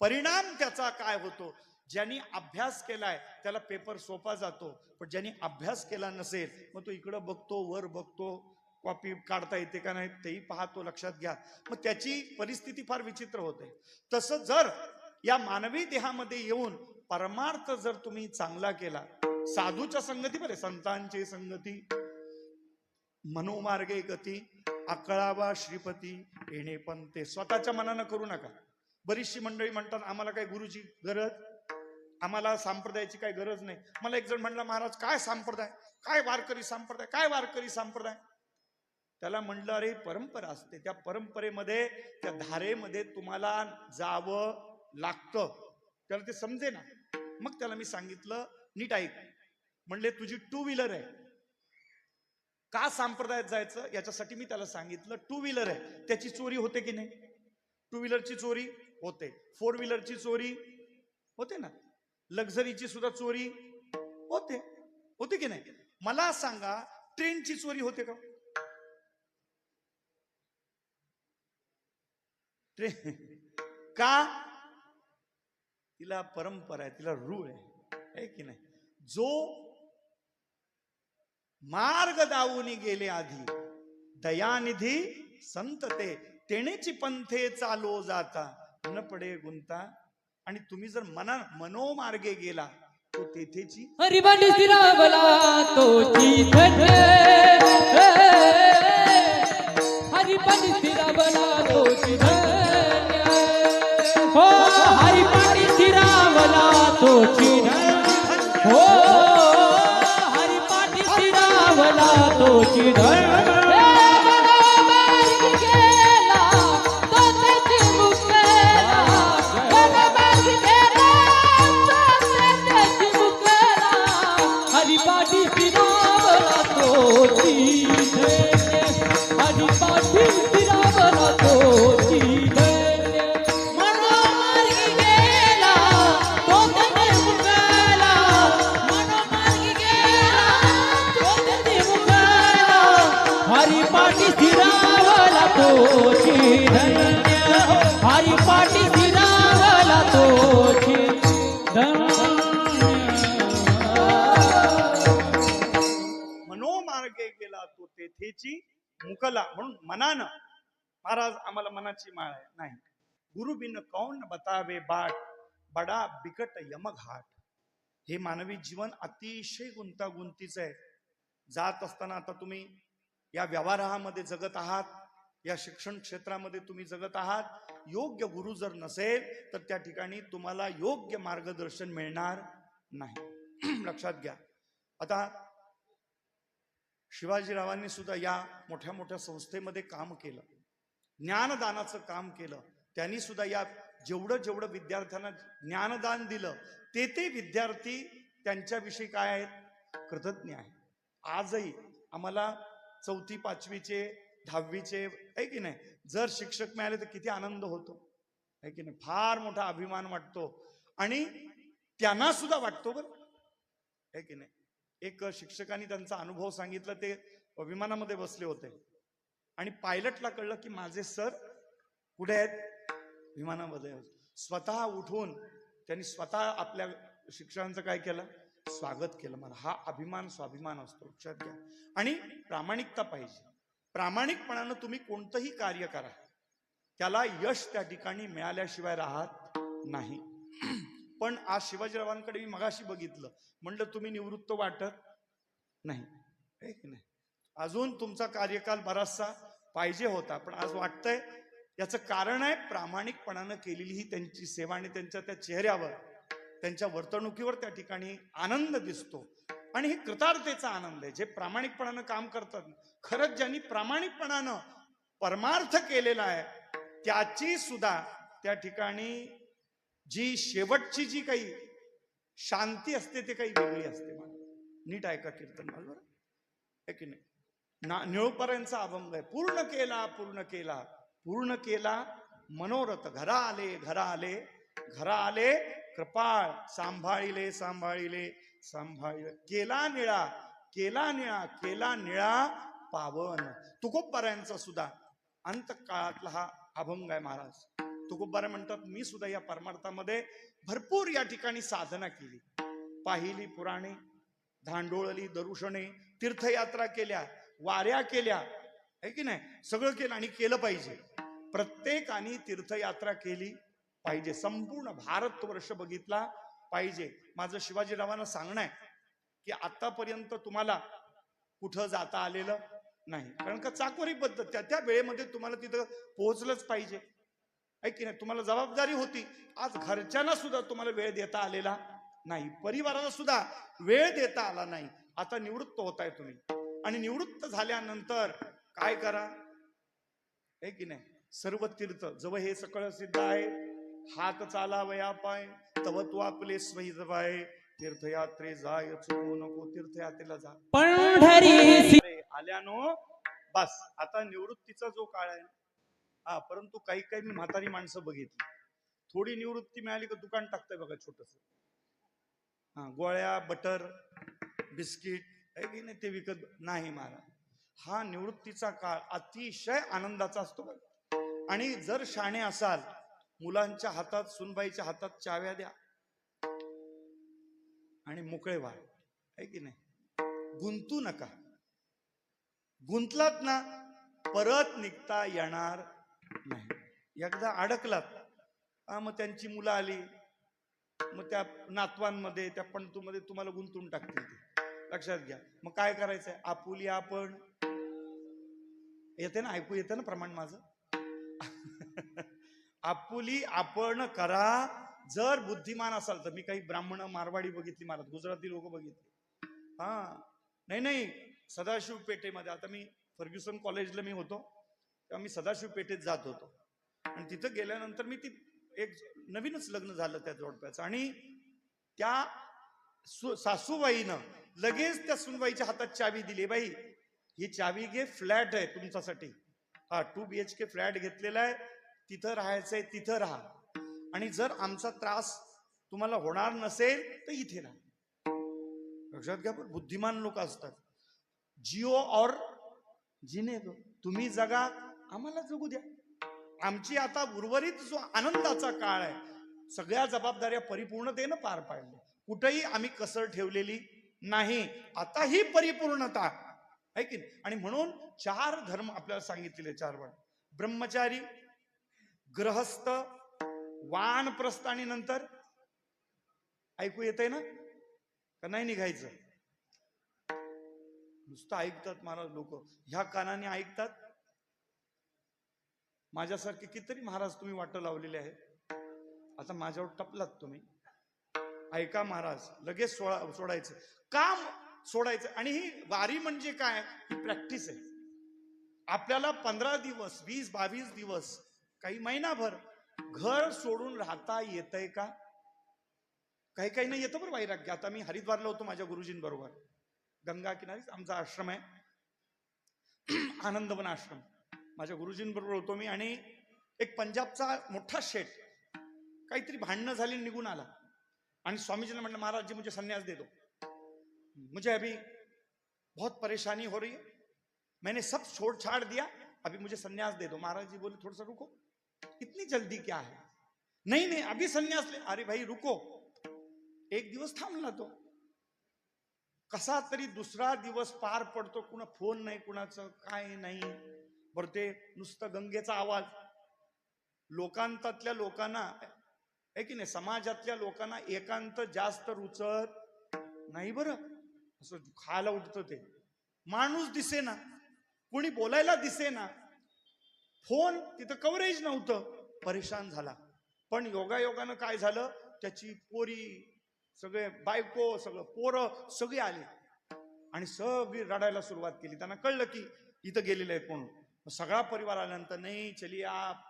परिणाम त्याचा काय होतो? ज्यांनी अभ्यास केलाय त्याला पेपर सोपा जातो, पण ज्यांनी अभ्यास केला नसेल मग तो इकडं बघतो, वर बघतो, कॉपी काढता येते का नाही तेही पाहतो. लक्षात घ्या. मग त्याची परिस्थिती फार विचित्र होते. तसं जर या मानवी देहामध्ये येऊन परमार्थ जर तुम्ही चांगला केला, साधूच्या संगती, बरे संतांची संगती, मनोमार्गे गती, अकळावा श्रीपती येणे पण ते स्वतःच्या मनानं करू नका. बरीचशी मंडळी म्हणतात आम्हाला काही गुरुची गरज, आम्हाला संप्रदायाची काही गरज नाही. मला एक जण म्हणला, महाराज काय संप्रदाय, काय वारकरी संप्रदाय, काय वारकरी संप्रदाय. त्याला म्हणलं, अरे परंपरा असते, त्या परंपरेमध्ये, त्या धारेमध्ये तुम्हाला जावं लागतं. त्याला ते समजे ना. मग त्याला मी सांगितलं, नीट ऐक. म्हणले तुझी 2 व्हीलर आहे, का संप्रदायात जायचं? याच्यासाठी मी त्याला सांगितलं, 2 व्हीलर आहे, त्याची चोरी होते की नाही? 2 व्हीलरची चोरी होते, 4 व्हीलरची चोरी होते ना, लक्झरीची सुद्धा चोरी होते की नाही? मला सांगा, ट्रेनची चोरी होते का? का? तिला परंपरा आहे, तिला रूळ आहे की नाही? जो मार्ग दावून गेले आधी, दयानिधी संत ते, तेणेची पंथे चालो जाता, न पडे गुंता. आणि तुम्ही जर मनोमार्गे गेला तो तेथेची हरिबंडी स्थिरावला तोची धन्य, हरिबंडी स्थिरावला तोची धन्य, हो हरिबंडी स्थिरावला तोची धन्य, हो हरिबंडी स्थिरावला तोची धन्य. मनोमार्गे गेला तो तेथेची मुकला. म्हणून मनानं, महाराज आम्हाला मनाची माळ आहे नाही. गुरु बिन कौन बतावे बाट, बडा बिकट यमघाट. हे मानवी जीवन अतिशय गुंतागुंतीचं आहे. जात असताना आता तुम्ही या व्यवहारामध्ये जगत आहात, या शिक्षण क्षेत्रामध्ये तुम्ही जगत आहात. योग्य गुरु जर नसेल तर त्या ठिकाणी तुम्हाला योग्य मार्गदर्शन मिळणार नाही. लक्षात घ्या. आता शिवाजीरावांनी सुद्धा या मोठ्या मोठ्या संस्थेमध्ये काम केलं, ज्ञानदानाचं काम केलं. त्यांनी सुद्धा या जेवढं विद्यार्थ्यांना ज्ञानदान दिलं ते विद्यार्थी त्यांच्याविषयी काय आहेत? कृतज्ञ आहेत. आजही आम्हाला 4वी 5वीचे 10वीचे आहे की नाही, जर शिक्षक मिळाले तर किती आनंद होतो, आहे की नाही? फार मोठा अभिमान वाटतो. आणि त्यांना सुद्धा वाटतो बरं, आहे की नाही. एक शिक्षकांनी त्यांचा अनुभव सांगितला. ते विमानामध्ये बसले होते आणि पायलटला कळलं की माझे सर कुठे आहेत, विमानामध्ये. स्वतः उठून त्यांनी स्वतः आपल्या शिक्षकांचं काय केलं, स्वागत केलं. मला हा अभिमान स्वाभिमान असतो, लक्षात घ्या. आणि प्रामाणिकता पाहिजे. प्रामाणिकपणानं तुम्ही कोणतंही कार्य करा, त्याला यश त्या ठिकाणी मिळाल्याशिवाय राहत नाही. पण आज शिवाजीरावांकडे मी मगाशी बघितलं, म्हणलं तुम्ही निवृत्त वाटत नाही, आहे की नाही. अजून तुमचा कार्यकाल बराचसा पाहिजे होता, पण आज वाटतंय. याचं कारण आहे प्रामाणिकपणानं केलेली ही त्यांची सेवा आणि त्यांच्या त्या चेहऱ्यावर, त्यांच्या वर्तणुकीवर त्या ठिकाणी आनंद दिसतो. आणि हे कृतार्थतेचा आनंद आहे. जे प्रामाणिकपणानं काम करतात, खरंच ज्यांनी प्रामाणिकपणानं परमार्थ केलेला आहे, त्याची सुद्धा त्या ठिकाणी जी शेवटची जी काही शांती असते ते काही वेगळी असते. मला नीट ऐका कीर्तन मला, बरं आहे की नाही. निळोपरांचा अभंग आहे, पूर्ण केला पूर्ण केला पूर्ण केला मनोरथ, घरा आले घरा आले घरा आले कृपाळ, सांभाळिले सांभाळिले सांभाळिले, केला निळा केला निळा केला निळा पावन. तुकोबारायांचा सुद्धा अंतकाळातला हा अभंग आहे. महाराज तुकोबारा म्हणतात, मी सुद्धा या परमार्थामध्ये भरपूर या ठिकाणी साधना केली, पाहिली पुराणे, धांडोळली दरुशने, तीर्थयात्रा केल्या, वाऱ्या केल्या, आहे की नाही. सगळं केलं आणि केलं पाहिजे. प्रत्येकाने तीर्थयात्रा केली पाहिजे. संपूर्ण भारतवर्ष बघितला पाहिजे. माझं शिवाजीरावांना सांगणं आहे की आतापर्यंत तुम्हाला कुठं जाता आलेलं नाही, कारण का चाकोरी पद्धत, त्या त्या वेळेमध्ये तुम्हाला तिथं पोहोचलंच पाहिजे, आहे की नाही. तुम्हाला जबाबदारी होती. आज घरच्यांना सुद्धा तुम्हाला वेळ देता आलेला नाही, परिवाराला सुद्धा वेळ देता आला नाही. आता निवृत्त होताय तुम्ही, आणि निवृत्त झाल्यानंतर काय करा, आहे की नाही. सर्व तीर्थ जवळ हे सकळ सिद्ध आहे, हात चालावया पाय तव तू आपले स्वहित पाय, तीर्थयात्रे जाय चुकू नको, तीर्थयात्रेला जा पंढरी आल्यानो. बस आता निवृत्तीचा जो काळ आहे, हा, परंतु काही काही मी म्हातारी माणसं बघितली, थोडी निवृत्ती मिळाली का दुकान टाकताय बघा छोटस, हा, गोळ्या बटर बिस्किट, आहे की नाही, ते विकत नाही. महाराज हा निवृत्तीचा काळ अतिशय आनंदाचा असतो. आणि जर शाणे असाल, मुलांच्या हातात सुनबाईच्या हातात चाव्या द्या आणि मोकळे व्हा, आहे की नाही. गुंतू नका. गुंतलात ना परत निघता येणार नाही. एकदा अडकलात मग त्यांची मुलं आली, मग त्या नातवांमध्ये त्या पंतूमध्ये तुम्हाला गुंतून टाकतील ते, लक्षात घ्या. मग काय करायचंय, आपुली आपण, येते ना, ऐकू येते ना प्रमाण माझं. आपुली आपण करा. जर बुद्धिमान असाल तर. मी काही ब्राह्मण मारवाडी बघितली, महाराज गुजराती लोक बघितली, हा, नाही सदाशिव पेठेमध्ये. आता मी फर्ग्युसन कॉलेजला मी होतो तेव्हा मी सदाशिव पेठेत जात होतो, आणि तिथं गेल्यानंतर मी ती एक नवीनच लग्न झालं त्या जोडप्याचं, आणि त्या सासूबाईनं लगेच त्या सुनबाईच्या हातात चावी दिली, बाई ही चावी घे, फ्लॅट आहे तुमच्यासाठी, हा 2 BHK फ्लॅट घेतलेला आहे, तिथं राहायचंय तिथं राहा, आणि जर आमचा त्रास तुम्हाला होणार नसेल तर इथे राहा. लक्षात घ्या. पण बुद्धिमान लोक असतात, जिओ और जिने दो, तुम्ही जगा आम्हाला जगू द्या. आमची आता उर्वरित जो आनंदाचा काळ आहे, सगळ्या जबाबदाऱ्या परिपूर्णतेनं पार पाडल्या, कुठेही आम्ही कसर ठेवलेली नाही. आता ही परिपूर्णता आहे की. आणि म्हणून 4 धर्म आपल्याला सांगितलेले, 4 वर्ण, ब्रह्मचारी, गृहस्थ, वानप्रस्थ, आणि नंतर ऐकू येतंय ना का नाही निघायचं. नुसतं ऐकतात महाराज लोक, ह्या कानाने ऐकतात. माझ्यासारखे कितीतरी महाराज तुम्ही वाट लावलेले आहे. आता माझ्यावर टपलात तुम्ही, ऐका महाराज, लगेच सोडायचं काम सोडायचं. आणि ही वारी म्हणजे काय, ही प्रॅक्टिस आहे. आपल्याला 15 दिवस 20-22 दिवस, काही महिनाभर घर सोडून राहता येतंय का. काही काही नाही येतं बरं वैराग्य. आता मी हरिद्वारला होतो माझ्या गुरुजींबरोबर, गंगा किनारीच आमचा आश्रम आहे, आनंदवन आश्रम. माझ्या गुरुजींबरोबर होतो मी, आणि एक पंजाबचा मोठा शेठ काहीतरी भांडणं झाली निघून आला. आणि स्वामीजी ने म्हटलं महाराज जी मुझे संन्यास दे दो, मुझे अभी बहुत परेशानी हो रही है, मैंने सब छोड़ छाड़ दिया, अभी मुझे संन्यास दे दो। महाराज जी बोले थोड़ा सा रुको, इतनी जल्दी क्या है? नहीं नहीं अभी संन्यास ले। अरे भाई रुको, एक दिवस थांबला तो। कसा तरी दुसरा दिवस पार पडतो, कुणा फोन नाही, कुणाचं काय नाही, बरं ते नुसतं गंगेचा आवाज। लोकांतातल्या लोकांना आहे की नाही, समाजातल्या लोकांना एकांत जास्त रुचत नाही बरं, असं खायला उठतं ते, माणूस दिसे ना, कोणी बोलायला दिसे ना, फोन तिथं कव्हरेज नव्हतं, परेशान झाला। पण योगायोगानं काय झालं, त्याची पोरी सगळे बायको सगळं पोरं सगळे आले आणि सगळी रडायला सुरुवात केली। त्यांना कळलं की इथं गेलेलं आहे कोण। सगळा परिवार आल्यानंतर, नहीं चलिए आप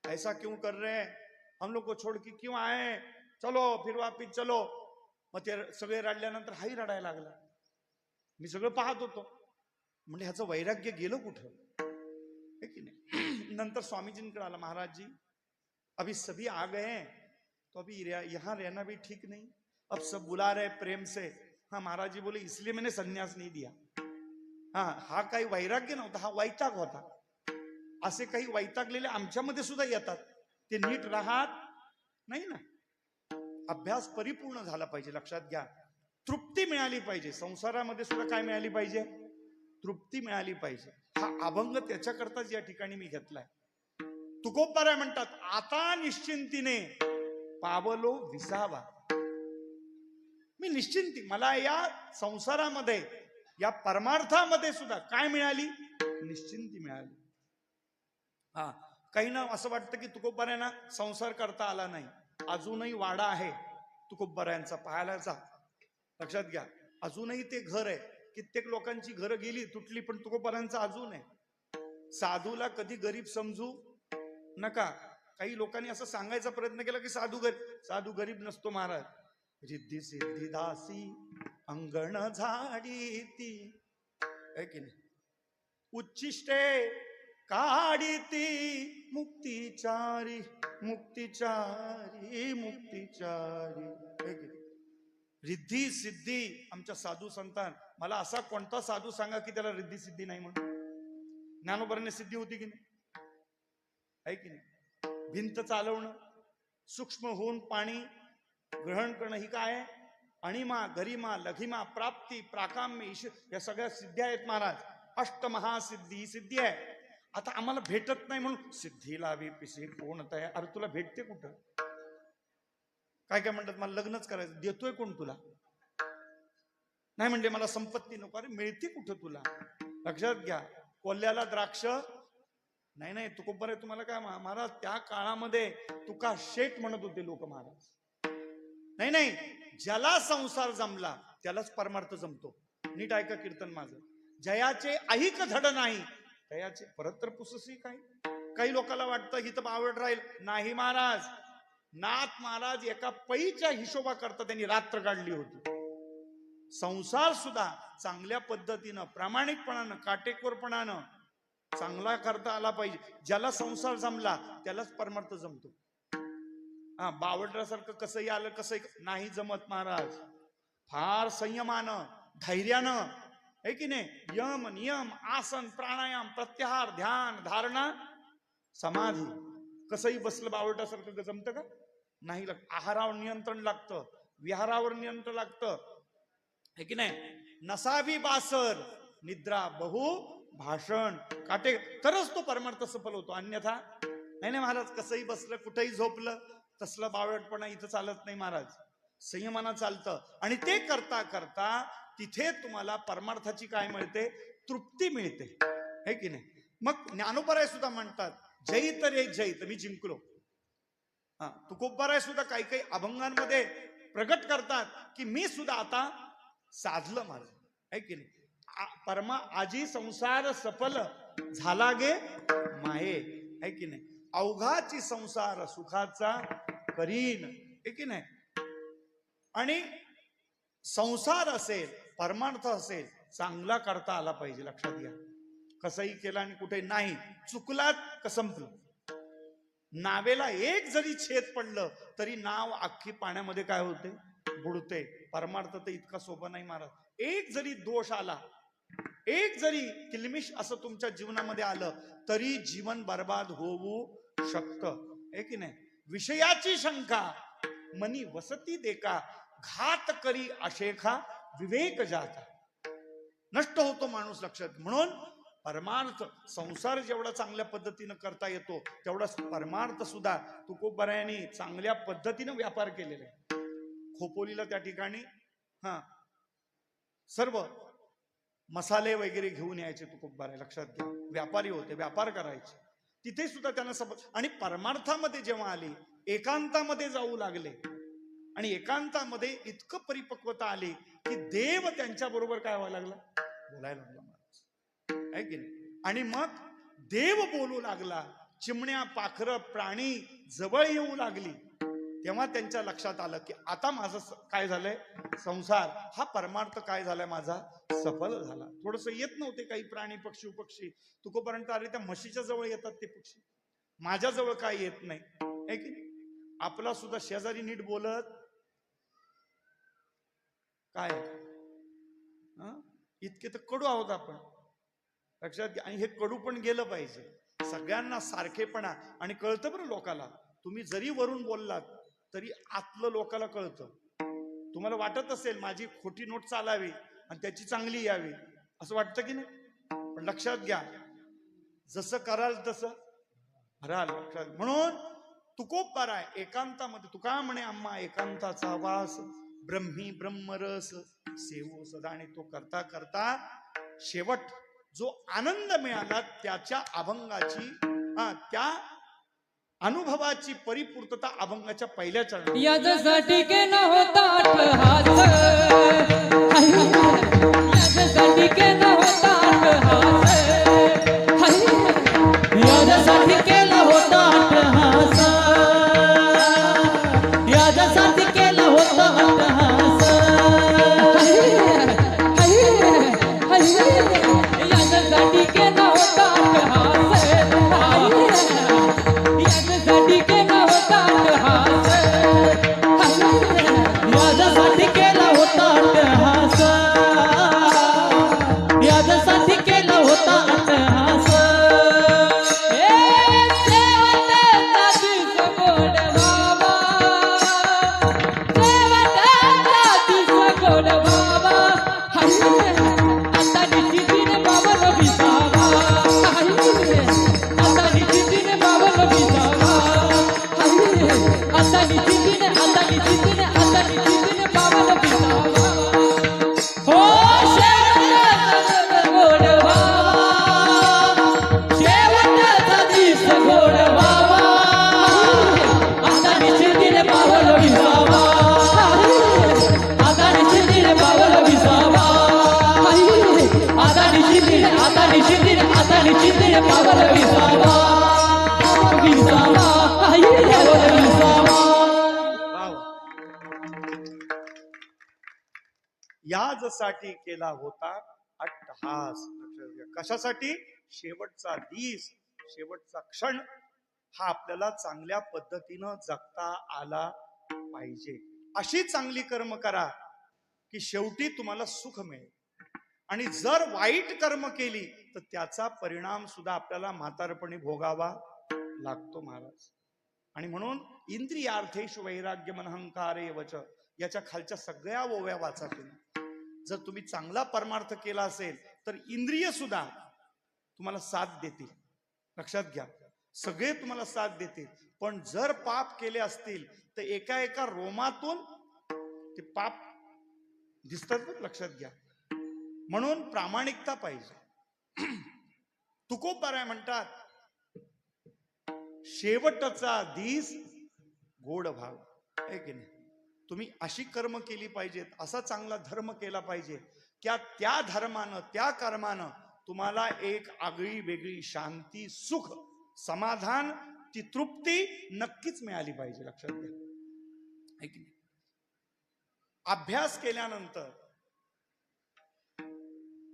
ऐसा क्यों कर रहे हैं, हम लोग को छोड़ के क्यों आए, चलो फिर वापिस चलो। मग ते सगळे रडल्यानंतर हाही रडायला लागला। मी सगळं पाहत होतो, म्हणजे ह्याचं वैराग्य गेलं कुठं, है की नाही। नंतर स्वामीजींकडे आला, महाराज जी अभी सभी आ गए हैं, तो अभी यहाँ रहना भी ठीक नहीं, अब सब बुला रहे प्रेम से। हाँ महाराज जी बोले इसलिए मैंने संन्यास नहीं दिया। हा काही वैराग्य नव्हता, हा वैताग होता। असे काही वैतागलेले आमच्यामध्ये सुद्धा येतात, ते नीट राहत नाही ना। अभ्यास परिपूर्ण झाला पाहिजे, लक्षात घ्या। तृप्ती मिळाली पाहिजे संसारामध्ये सुद्धा, काय मिळाली पाहिजे, तृप्ती मिळाली पाहिजे। हा अभंग त्याच्याकरताच या ठिकाणी मी घेतलाय। तुकोबाराय म्हणतात, आता निश्चिंतीने पावलो विसावा। मी निश्चिंती, मला या संसारामध्ये या परमार्थामध्ये सुद्धा काय मिळाली, निश्चिंती मिळाली। काही ना असं वाटतं की तुकोबारायांना संसार करता आला नाही, अजूनही वाडा आहे तुकोबारायांचा, पाहायला जा, लक्षात घ्या। अजूनही ते घर आहे, कित्येक लोकांची घरं गेली तुटली, पण तुकोबारायांचं अजून आहे। साधूला कधी गरीब समजू नका। काही लोकांनी असं सांगायचा प्रयत्न केला की साधू गरीब नसतो महाराज। रिद्धी सिद्धी दासी अंगण झाडी ती, है की नाही, उच्चिष्टे काढी ती मुक्तिचारी मुक्तिचारी मुक्तिचारी, है की नाही। रिद्धी सिद्धी आमच्या साधू संतान, मला असा कोणता साधू सांगा की त्याला रिद्धी सिद्धी नाही म्हणून। ज्ञानोबांना सिद्धी होती की नाही, आहे की नाही। भिंत चालवणं, सूक्ष्म होऊन पाणी ग्रहण करणं, ही काय आहे, अणिमा गरिमा लघिमा प्राप्ती प्राकाम्य या सगळ्या सिद्ध्या आहेत महाराज। अष्टमहासिद्धी ही सिद्धी आहे। आता आम्हाला भेटत नाही म्हणून सिद्धी लावी पिसी कोण तया। अरे तुला भेटते कुठं, काय काय म्हणतात मला लग्नच करायचं, देतोय कोण तुला, नाही म्हणजे मला संपत्ती नको, अरे मिळते कुठं तुला, लक्षात घ्या। कोल्ह्याला द्राक्ष नाही, नाही तुकोबाराय तुम्हाला काय महाराज, त्या काळामध्ये तुका शेठ म्हणत होते लोक महाराज। नाही नाही, ज्याला संसार जमला त्यालाच परमार्थ जमतो। नीट ऐका कीर्तन माझं, जयाचे ऐक धड नाही तयाचे परत तर पुससी काय। काही लोकांना वाटतं हिथं आवड राहील, नाही महाराज। नाथ महाराज एका पैच्या हिशोबा करता त्यांनी रात्र काढली होती। संसार सुद्धा चांगल्या पद्धतीनं प्रामाणिकपणानं काटेकोरपणानं चांगला करता आला पाहिजे। ज्याला संसार जमला त्यालाच परमार्थ जमतो। बावडरासारखं कसंही आलं कसंही नाही जमत महाराज। फार संयमानं धैर्यानं, है की नाही, यम नियम आसन प्राणायाम प्रत्याहार ध्यान धारणा समाधी, कसंही बसलं बावडरासारखं जमतं का, नाही लागत। आहारावर नियंत्रण लागतं, विहारावर नियंत्रण लागतं, है की नाही। नसावी बासर निद्रा बहु भाषण काटे, तरच तो परमार्थ सफल होतो, अन्यथा नाही। नाही महाराज, कसंही बसलं कुठेही झोपलं तसलं बावळटपणा इथं चालत नाही महाराज। संयमानं चालतं, आणि ते करता करता तिथे तुम्हाला परमार्थाची काय मिळते, तृप्ती मिळते, है की नाही। मग ज्ञानोबाराय सुद्धा म्हणतात, जैत रे जैत, मी जिंकलो। तुकोबाराय सुद्धा काही काही अभंगांमध्ये प्रगट करतात की मी सुद्धा आता साधलं माझं, है की नाही। परमा आजी संसार सफल झाला गे माये, है की नाही। अवघाची संसार सुखाचा करीन, है की नाही। आणि संसार असेल परमार्थ असेल चांगला करता आला पाहिजे, लक्षात घ्या। कसंही केलं आणि कुठे नाही चुकलात का संपलं। नावेला एक जरी छेद पडलं तरी नाव अख्खी पाण्यामध्ये काय होते, बुडते. परमार्थ तर इतका सोपा नाही महाराज. एक जरी दोष आला, एक जरी किलमिश असं तुमच्या जीवनामध्ये आलं तरी जीवन बर्बाद होऊ शकतं, आहे की नाही. विषयाची शंका मनी वसती देका, घात करी अशेखा विवेक जाता. नष्ट होतो माणूस, लक्षात. म्हणून परमार्थ संसार जेवढा चांगल्या पद्धतीनं करता येतो तेवढा परमार्थ सुद्धा तुकोबरायांनी चांगल्या पद्धतीनं व्यापार केलेला आहे. खोपोलीला त्या ठिकाणी सर्व मसाले वगैरे घेऊन यायचे तुकोबराय, लक्षात घ्या. व्यापारी होते, व्यापार करायचे. तिथे सुद्धा त्यांना आणि परमार्थामध्ये जेव्हा आले, एकांतामध्ये जाऊ लागले आणि एकांतामध्ये इतकं परिपक्वता आली की देव त्यांच्या बरोबर काय व्हायला लागला, बोलायला लागला महाराज, आहे की नाही. आणि मग देव बोलू लागला, चिमण्या पाखरं प्राणी जवळ येऊ लागली. तेव्हा त्यांच्या लक्षात आलं की आता माझं काय झालंय, संसार हा परमार्थ काय झालाय माझा, सफल झाला. थोडस येत नव्हते काही प्राणी पक्षी उपक्षी, तुकोपर्यंत आले त्या म्हशीच्या जवळ येतात ते पक्षी, माझ्या जवळ काय येत नाही, आहे की नाही. आपला सुद्धा शेजारी नीट बोलत काय इतके तर कडू आहोत आपण, लक्षात घ्या. आणि हे कडू पण गेलं पाहिजे सगळ्यांना सारखेपणा. आणि कळतं बरं लोकाला, तुम्ही जरी वरून बोललात तरी आतलं लोकाला कळतं. तुम्हाला वाटत असेल माझी खोटी नोट चालावी आणि त्याची चांगली यावी, असं वाटतं की नाही. पण लक्षात घ्या, जसं कराल तसं भराल, लक्षात. म्हणून तुकोबराय एकांतामध्ये, तुका म्हणे आम्हा एकांताचा वास, ब्रह्मी ब्रह्मरस सेवो सदा. आणि तो करता करता शेवट जो आनंद मिळाला त्याच्या अभंगाची त्या अनुभवाची परिपूर्तता अभंगाच्या पहिल्या चरणात. याच्यासाठी केला होता अट्टहास, याच्यासाठी केला होता अट्टहास, याच्यासाठी केला होता अट्टहास, याच्यासाठी केला होता अट्टहास, याच्यासाठी केला होता अट्टहास, याच्यासाठी केला होता अट्टहास, याच्यासाठी केला होता अट्टहास, याच्यासाठी केला होता अट्टहास. शेवटचा दिवस गोड बाबा, शेवटचा दिवस गोड बाबा, आता निश्चितीने बाबाला विसावा, आता निश्चितीने बाबाला विसावा, आता निश्चितीने, आता निश्चितीने, आता निश्चितीने बाबाला विसावा. हो शेवटचा गोड बाबा, शेवटचा दिवस गोड बाबा, आता निश्चितीने बाबाला विसावा, आता निश्चितीने बाबाला विसावा, आता निश्चितीने, आता निश्चितीने, आता निश्चितीने बाबाला विसावा, विसावा, बाबाला विसावा. याजसाठी केला होता अट्टहास. कशासाठी? शेवटचा दिस, शेवटचा क्षण हा आपल्याला चांगल्या पद्धतीनं जगता आला पाहिजे. अशी चांगली कर्म करा की शेवटी तुम्हाला सुख मिळेल. आणि जर वाईट कर्म केली तर त्याचा परिणाम सुद्धा आपल्याला म्हातारपणी भोगावा लागतो महाराज. आणि म्हणून इंद्रियार्थेषु वैराग्य मनहंकारे वच, याच्या खालच्या सगळ्या ओव्या वाचा तुम्ही. जर तुम्ही चांगला परमार्थ केला असेल तर इंद्रिय सुद्धा तुम्हाला साथ देतील, लक्षात घ्या. सगळे तुम्हाला साथ देतील. पण जर पाप केले असतील तर एका एका रोमातून ते पाप दिसतात, लक्षात घ्या. म्हणून प्रामाणिकता पाहिजे. तुकोबराय म्हणतात शेवटचा दिस गोड भाव, आहे की नाही. तुम्ही अशी कर्म केली पाहिजेत, असा चांगला धर्म केला पाहिजे की त्या धर्मानं, त्या कर्मानं तुम्हाला एक आगळी वेगळी शांती, सुख, समाधान, ती तृप्ती नक्कीच मिळाली पाहिजे, लक्षात घ्या, आहे की नाही. अभ्यास केल्यानंतर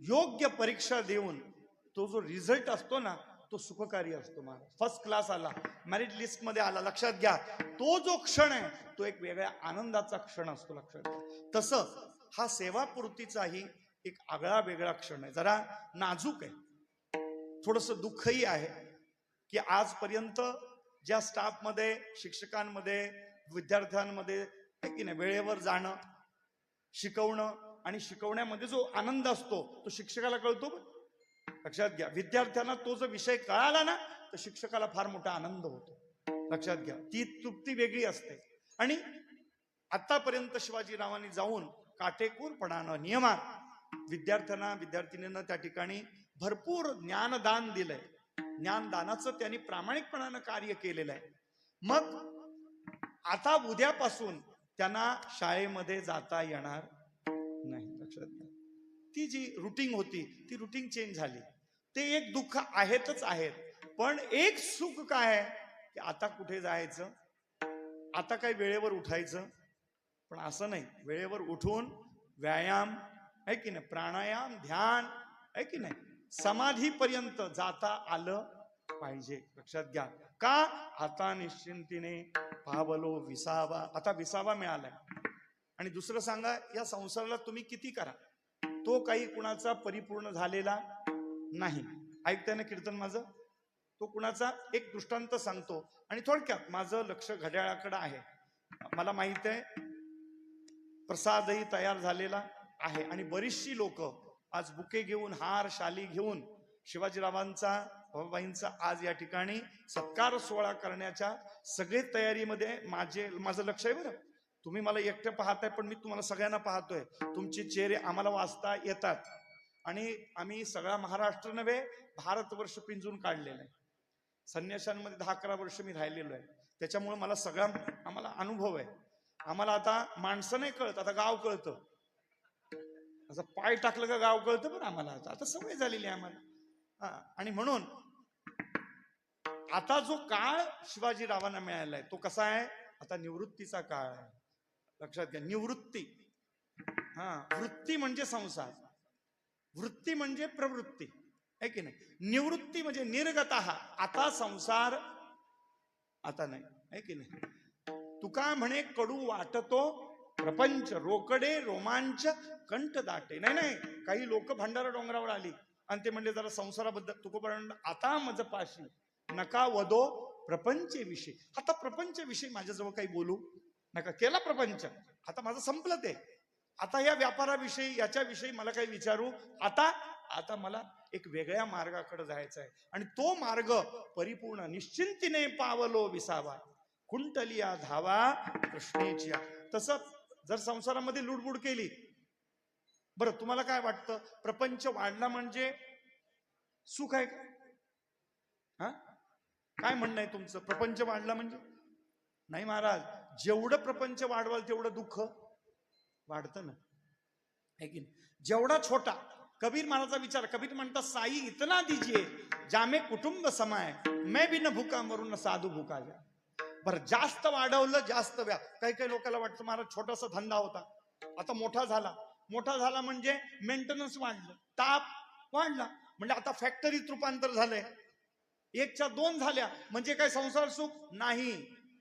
योग्य परीक्षा देऊन तो जो रिझल्ट असतो ना तो सुखकारी असतो महाराज. फर्स्ट क्लास आला, मेरिट लिस्ट मध्ये आला, लक्षात घ्या, तो जो क्षण आहे तो एक वेगळ्या आनंदाचा क्षण असतो, लक्षात घ्या. तसं हा सेवापूर्तीचाही एक आगळा वेगळा क्षण आहे, जरा नाजूक आहे, थोडस दुःखही आहे की आजपर्यंत ज्या स्टाफमध्ये, शिक्षकांमध्ये, विद्यार्थ्यांमध्ये आहे की नाही, वेळेवर जाणं, शिकवणं आणि शिकवण्यामध्ये जो आनंद असतो तो शिक्षकाला कळतो. लक्षात घ्या, विद्यार्थ्यांना तो जो विषय कळाला ना तर शिक्षकाला फार मोठा आनंद होतो, लक्षात घ्या. ती तृप्ती वेगळी असते. आणि आतापर्यंत शिवाजीरावांनी जाऊन काटेकोरपणानं, नियमात विद्यार्थ्यांना, विद्यार्थिनींना त्या ठिकाणी भरपूर ज्ञानदान दिलंय. ज्ञानदानाचं त्यांनी प्रामाणिकपणानं कार्य केलेलं आहे. मग आता उद्यापासून त्यांना शाळेमध्ये जाता येणार नाही, लक्षात घ्या. ती जी रुटीन होती ती रुटीन चेंज झाली. ते एक दुःख आहेतच आहेत, पण एक सुख काय आहे की आता कुठे जायचं, आता काय वेळेवर उठायचं. पण असं नाही, वेळेवर उठून व्यायाम आहे की नाही, प्राणायाम, ध्यान आहे की नाही, समाधीपर्यंत जाता आलं पाहिजे, लक्षात घ्या. का? आता निश्चिंतीने पावलो विसावा. आता विसावा मिळालाय. आणि दुसरं सांगा, या संसाराला तुम्ही किती करा, तो काही कुणाचा परिपूर्ण झालेला नाही. ऐकताय ना कीर्तन माझं? तो कुणाचा, एक दृष्टांत सांगतो आणि थोडक्यात माझं लक्ष घड्याळाकडे आहे. मला माहित आहे प्रसादही तयार झालेला आहे आणि बरीचशी लोक आज बुके घेऊन, हार, शाली घेऊन शिवाजीरावांचा, बाबाबाईंचा आज या ठिकाणी सत्कार सोहळा करण्याच्या सगळे तयारीमध्ये माझं लक्ष आहे. बरं, तुम्ही मला एकटं पाहताय पण मी तुम्हाला सगळ्यांना पाहतोय. तुमचे चेहरे आम्हाला वाचता येतात आणि आम्ही सगळा महाराष्ट्र नव्हे भारतवर्ष पिंजून काढलेला आहे. संन्याशांमध्ये 10-11 वर्ष मी राहिलेलो आहे, त्याच्यामुळे मला सगळा आम्हाला अनुभव आहे. आम्हाला आता माणसं नाही कळत, आता गाव कळतं. असं पाय टाकलं का गाव कळतं. पण आम्हाला आता सवय झालेली आहे आम्हाला. आणि म्हणून आता जो काळ शिवाजीरावांना मिळालाय तो कसा आहे, आता निवृत्तीचा काळ आहे, लक्षात घ्या. निवृत्ती, वृत्ती म्हणजे संसार, वृत्ती म्हणजे प्रवृत्ती आहे की नाही. निवृत्ती म्हणजे निर्गतः, आता संसार आता नाही, आहे की नाही. तुका म्हणे कडू वाटतो प्रपंच, रोकडे रोमांच कंठ दाटे. नाही, काही लोक भंडारा डोंगरावर आली आणि ते म्हणले जरा संसाराबद्दल. तुकोबारांना आता मज पाशी नका वदो प्रपंच विषय. आता प्रपंच विषयी माझ्याजवळ काही बोलू नका, केला प्रपंच, आता माझं संपलं ते. आता या व्यापाराविषयी, याच्याविषयी मला काही विचारू. आता मला एक वेगळ्या मार्गाकडे जायचं आहे आणि तो मार्ग परिपूर्ण निश्चिंतीने पावलो विसावा, कुंटलिया धावा कृष्णेची. तसं जर संसारामध्ये लुडबुड केली, बरं तुम्हाला काय वाटतं, प्रपंच वाढला म्हणजे सुख आहे का? काय म्हणणं आहे तुमचं? प्रपंच वाढला म्हणजे? नाही महाराज, जेवढं प्रपंच वाढवाल तेवढं दुःख वाढतं ना, है की नाही. जेवढा छोटा, कबीर महाराजचा विचार, कबीर म्हणतात साई इतना दीजिए जामे कुटुंब समाय, मैं भी न भूका मरून साधू भूका जा. बरं, जास्त वाढवलं जास्त काही काही लोकांना वाटतं महाराज छोटासा धंदा होता आता मोठा झाला म्हणजे मेंटेनन्स वाढलं, ताप वाढला म्हणजे आता फॅक्टरीत रूपांतर झालंय. 1च्या 2 झाल्या म्हणजे काय संसार सुख नाही.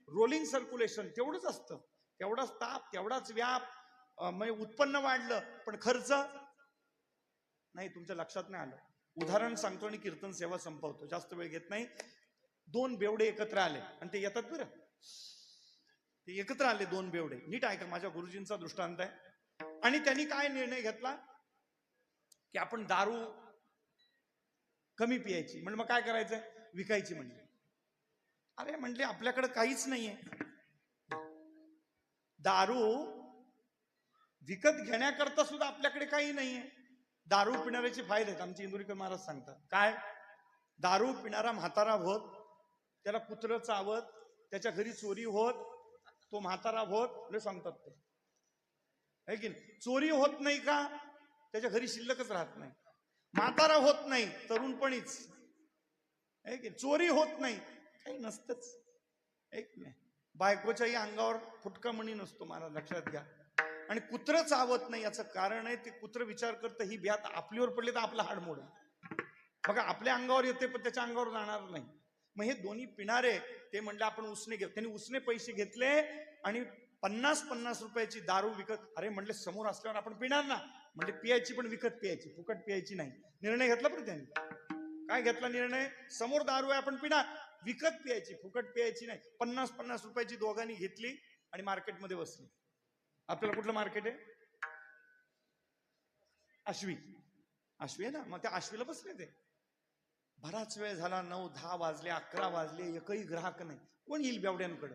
रोलिंग सर्क्युलेशन तेवढंच असतं, तेवढाच ताप, तेवढाच व्याप, म्हणजे उत्पन्न वाढलं पण खर्च नाही. तुमच्या लक्षात नाही आलं. उदाहरण सांगतो आणि कीर्तन सेवा संपवतो, जास्त वेळ घेत नाही. 2 बेवडे एकत्र आले आणि ते येतात बरं, ते एकत्र आले 2 बेवडे. नीट ऐका, माझ्या गुरुजींचा दृष्टांत आहे. आणि त्यांनी काय निर्णय घेतला की आपण दारू कमी पियायची. म्हणजे मग काय करायचं, विकायची. म्हणजे अरे म्हणले आपल्याकडे काहीच नाहीये, दारू विकत घेण्याकरता सुद्धा आपल्याकडे काही नाहीये. दारू पिणाऱ्याचे फायदे आहेत, आमचे इंदुरीकर महाराज सांगतात. काय? दारू पिणारा म्हातारा होत, त्याला कुत्र चावत, त्याच्या घरी चोरी होत, तो म्हातारा होत, सांगतात ते, है की नाही. चोरी होत नाही का, त्याच्या घरी शिल्लकच राहत नाही. म्हातारा होत नाही, तरुणपणीच, है की. चोरी होत नाही, काही नसतंच, एक नाही. बायकोच्याही अंगावर फुटका मणी नसतो महाराज, लक्षात घ्या. आणि कुत्र चावत नाही याचं कारण आहे ते कुत्र विचार करतं ही ब्यात आपलीवर पडली तर आपला हाड मोडेल, बघा आपल्या अंगावर येते पण त्याच्या अंगावर जाणार नाही. मग हे दोन्ही पिणारे ते म्हणले आपण उसने घेऊ. त्यांनी उसने पैसे घेतले आणि 50-50 रुपयाची दारू विकत. अरे म्हणले समोर असल्यावर आपण पिणार ना, म्हणजे पियायची पण विकत पियायची, फुकट पियायची नाही. निर्णय घेतला बरं त्यांनी. काय घेतला निर्णय? समोर दारू आहे आपण पिणार, विकत पियायची, फुकट पियायची नाही. 50-50 रुपयाची दोघांनी घेतली आणि मार्केटमध्ये बसली. आपल्याला कुठलं मार्केट आहे? आश्वी. आश्वी आहे ना, मग त्या आश्वीला बसले ते. बराच वेळ झाला, 9-10 वाजले, 11 वाजले, एकही ग्राहक नाही. कोण येईल बेवड्यांकडे?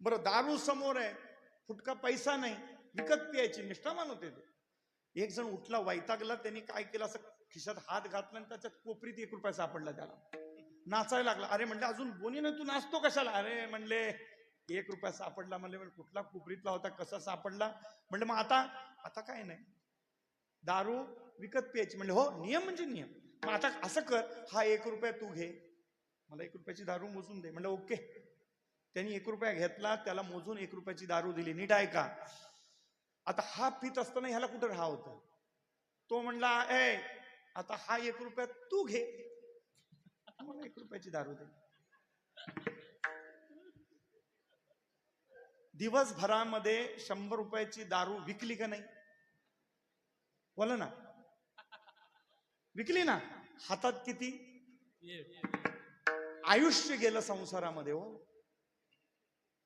बरं दारू समोर आहे, फुटका पैसा नाही, विकत पियायची, निष्ठावान होते ते. एक जण उठला, वैतागला, त्यांनी काय केलं, असं खिशात हात घातला आणि त्याच्यात कोपरीत 1 रुपया सापडला त्याला. नाचायला लागला. अरे म्हणले अजून बोनी नाही, तू नाचतो कशाला? अरे म्हणले 1 रुपया सापडला. म्हणले कुठला कोपरीतला होता, कसा सापडला? म्हणले मग आता काय नाही, दारू विकत प्यायची. म्हणले हो, नियम म्हणजे नियम. मग आता असं कर, हा 1 रुपया तू घे, मला 1 रुपयाची दारू मोजून दे. म्हणलं ओके. त्यांनी 1 रुपया घेतला, त्याला मोजून 1 रुपयाची दारू दिली. नीट ऐका, आता हा पित असताना ह्याला कुठं राहा होतं? तो म्हणला ए आता हा 1 रुपया तू घे, मला 1 रुपयाची दारू दे. दिवसभरामध्ये 100 रुपयाची दारू विकली का नाही? बोला ना, विकली ना. हातात किती? आयुष्य गेलं संसारामध्ये. हो,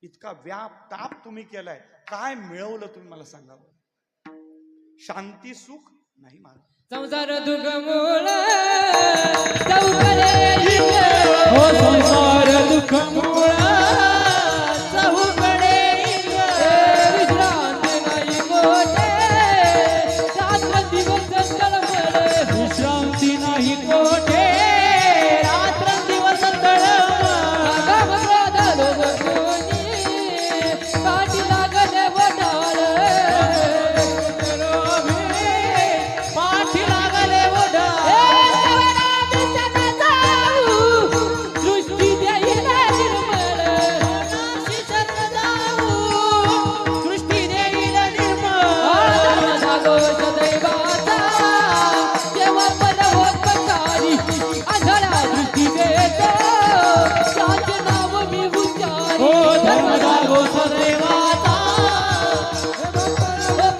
इतका व्याप ताप तुम्ही केलाय, काय मिळवलं तुम्ही मला सांगा. शांती सुख नाही महाराज. संसार दुःख मूळ चौकडे हो, संसार दुःख मूळ चौकडे विश्रांती नाही कोठे, रात्र दिवस तळमळ विश्रांती नाही कोठे, रात्र दिवस तळमळ पाठी लागले वडाळ, पाठी लागले वडाळ. दृष्टी देईल निर्मळ, दृष्टी देईल निर्मळ. जागो सदैवाचा जेव्हा पद होत पकारी, आंधळा दृष्टी देतो त्याचे नाव मी उच्चारी. धर्म जागो सदैवाचा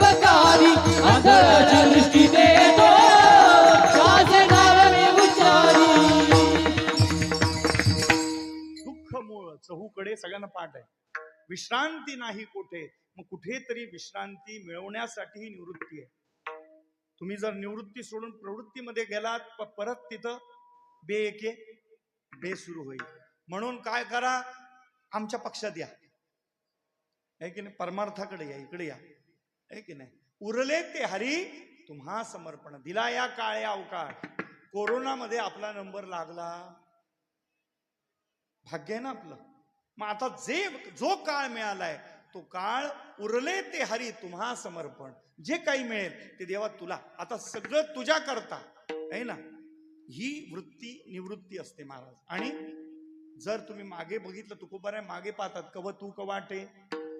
पकारी, आंधळा दृष्टी देतो त्याचे नाव मी उच्चारी. दुःख मूळ चहूकडे सगळ्यांना पाठ आहे. विश्रांती नाही कोठे. मग कुठेतरी विश्रांती मिळवण्यासाठी ही निवृत्ती आहे. तुम्ही जर निवृत्ती सोडून प्रवृत्तीमध्ये गेलात परत तिथं बेएके बेसुरू होईल. म्हणून काय करा, आमच्या पक्षात या, आहे की नाही, परमार्थाकडे या, इकडे या, आहे की नाही. उरले ते हरी तुम्हा समर्पण. दिला या काळ्या अवकाळ. कोरोनामध्ये आपला नंबर लागला, भाग्य आहे ना आपलं. मग आता जो काळ मिळालाय तो काळ, उरले ते हरी तुम्हा समर्पण. जे काही मिळेल ते देवा तुला, आता सगळं तुझ्या करता, आहे ना. ही वृत्ती निवृत्ती असते महाराज. आणि जर तुम्ही मागे बघितलं, तुकोबाराय मागे पाहतात, कव तू कवाटे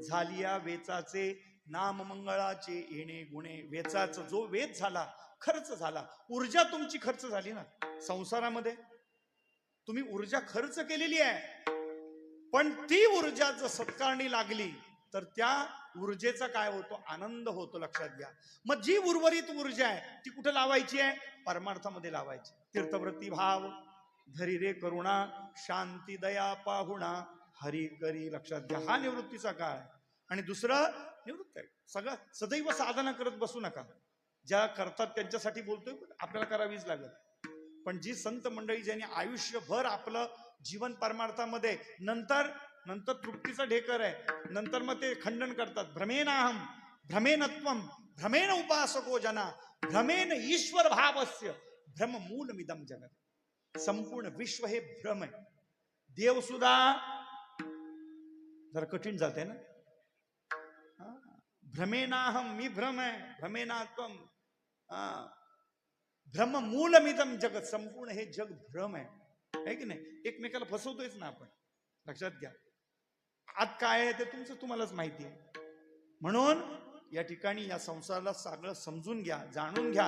झालिया वेचाचे, नाम मंगळाचे येणे गुणे. वेचाचं जो वेच झाला, खर्च झाला, ऊर्जा तुमची खर्च झाली ना संसारामध्ये. तुम्ही ऊर्जा खर्च केलेली आहे, पण ती ऊर्जा जर सत्कारणी लागली तर त्या ऊर्जेचा काय होतो? आनंद होतो. लक्षात घ्या. मग जी उर्वरित ऊर्जा आहे ती कुठे लावायची आहे? परमार्थामध्ये लावायची. तीर्थव्रती भाव धरी रे करुणा, शांती दया पाहुणा हरी करी. लक्षात घ्या, हा निवृत्तीचा काळ आहे. आणि दुसरं निवृत्त आहे. सगळं सदैव साधना करत बसू नका. ज्या करतात त्यांच्यासाठी बोलतोय, आपल्याला करावीच लागेल. पण जी संत मंडळी ज्यांनी आयुष्यभर आपलं जीवन परमार्थामध्ये, नंतर तृप्तीचा ढेकर आहे, नंतर मग ते खंडन करतात. भ्रमेनाहम भ्रमेनत्वम भ्रमेण उपासको जना, भ्रमेन ईश्वर भावस्य भ्रम मूलमिदम जगत. संपूर्ण विश्व हे भ्रम आहे. देव सुद्धा जरा कठीण जाते ना. भ्रमेनाहम, मी भ्रम आहे, भ्रमेनात्वम भ्रम मूलमिदम जगत. संपूर्ण हे जग भ्रम आहे की नाही. एकमेकाला फसवतोयच ना आपण. लक्षात घ्या, आत काय आहे ते तुम्हालाच माहिती आहे. म्हणून या ठिकाणी या संसाराला सगळं समजून घ्या, जाणून घ्या.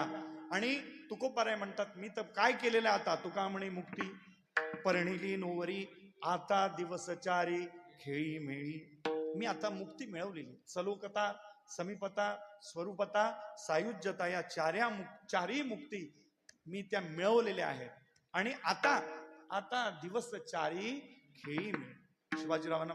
आणि तुकोबाराय म्हणतात, मी तर काय केलेलं आहे आता. तुका म्हणे मुक्ती परिणिली नोवरी, आता दिवसचारी खेळी मेळी. मी आता मुक्ती मिळवलेली. सलोकता, समीपता, स्वरूपता, सायुज्यता या चारही मुक्ती मी त्या मिळवलेल्या आहेत. आणि आता दिवसचारी खेळी मेळी. शिवाजीरावांना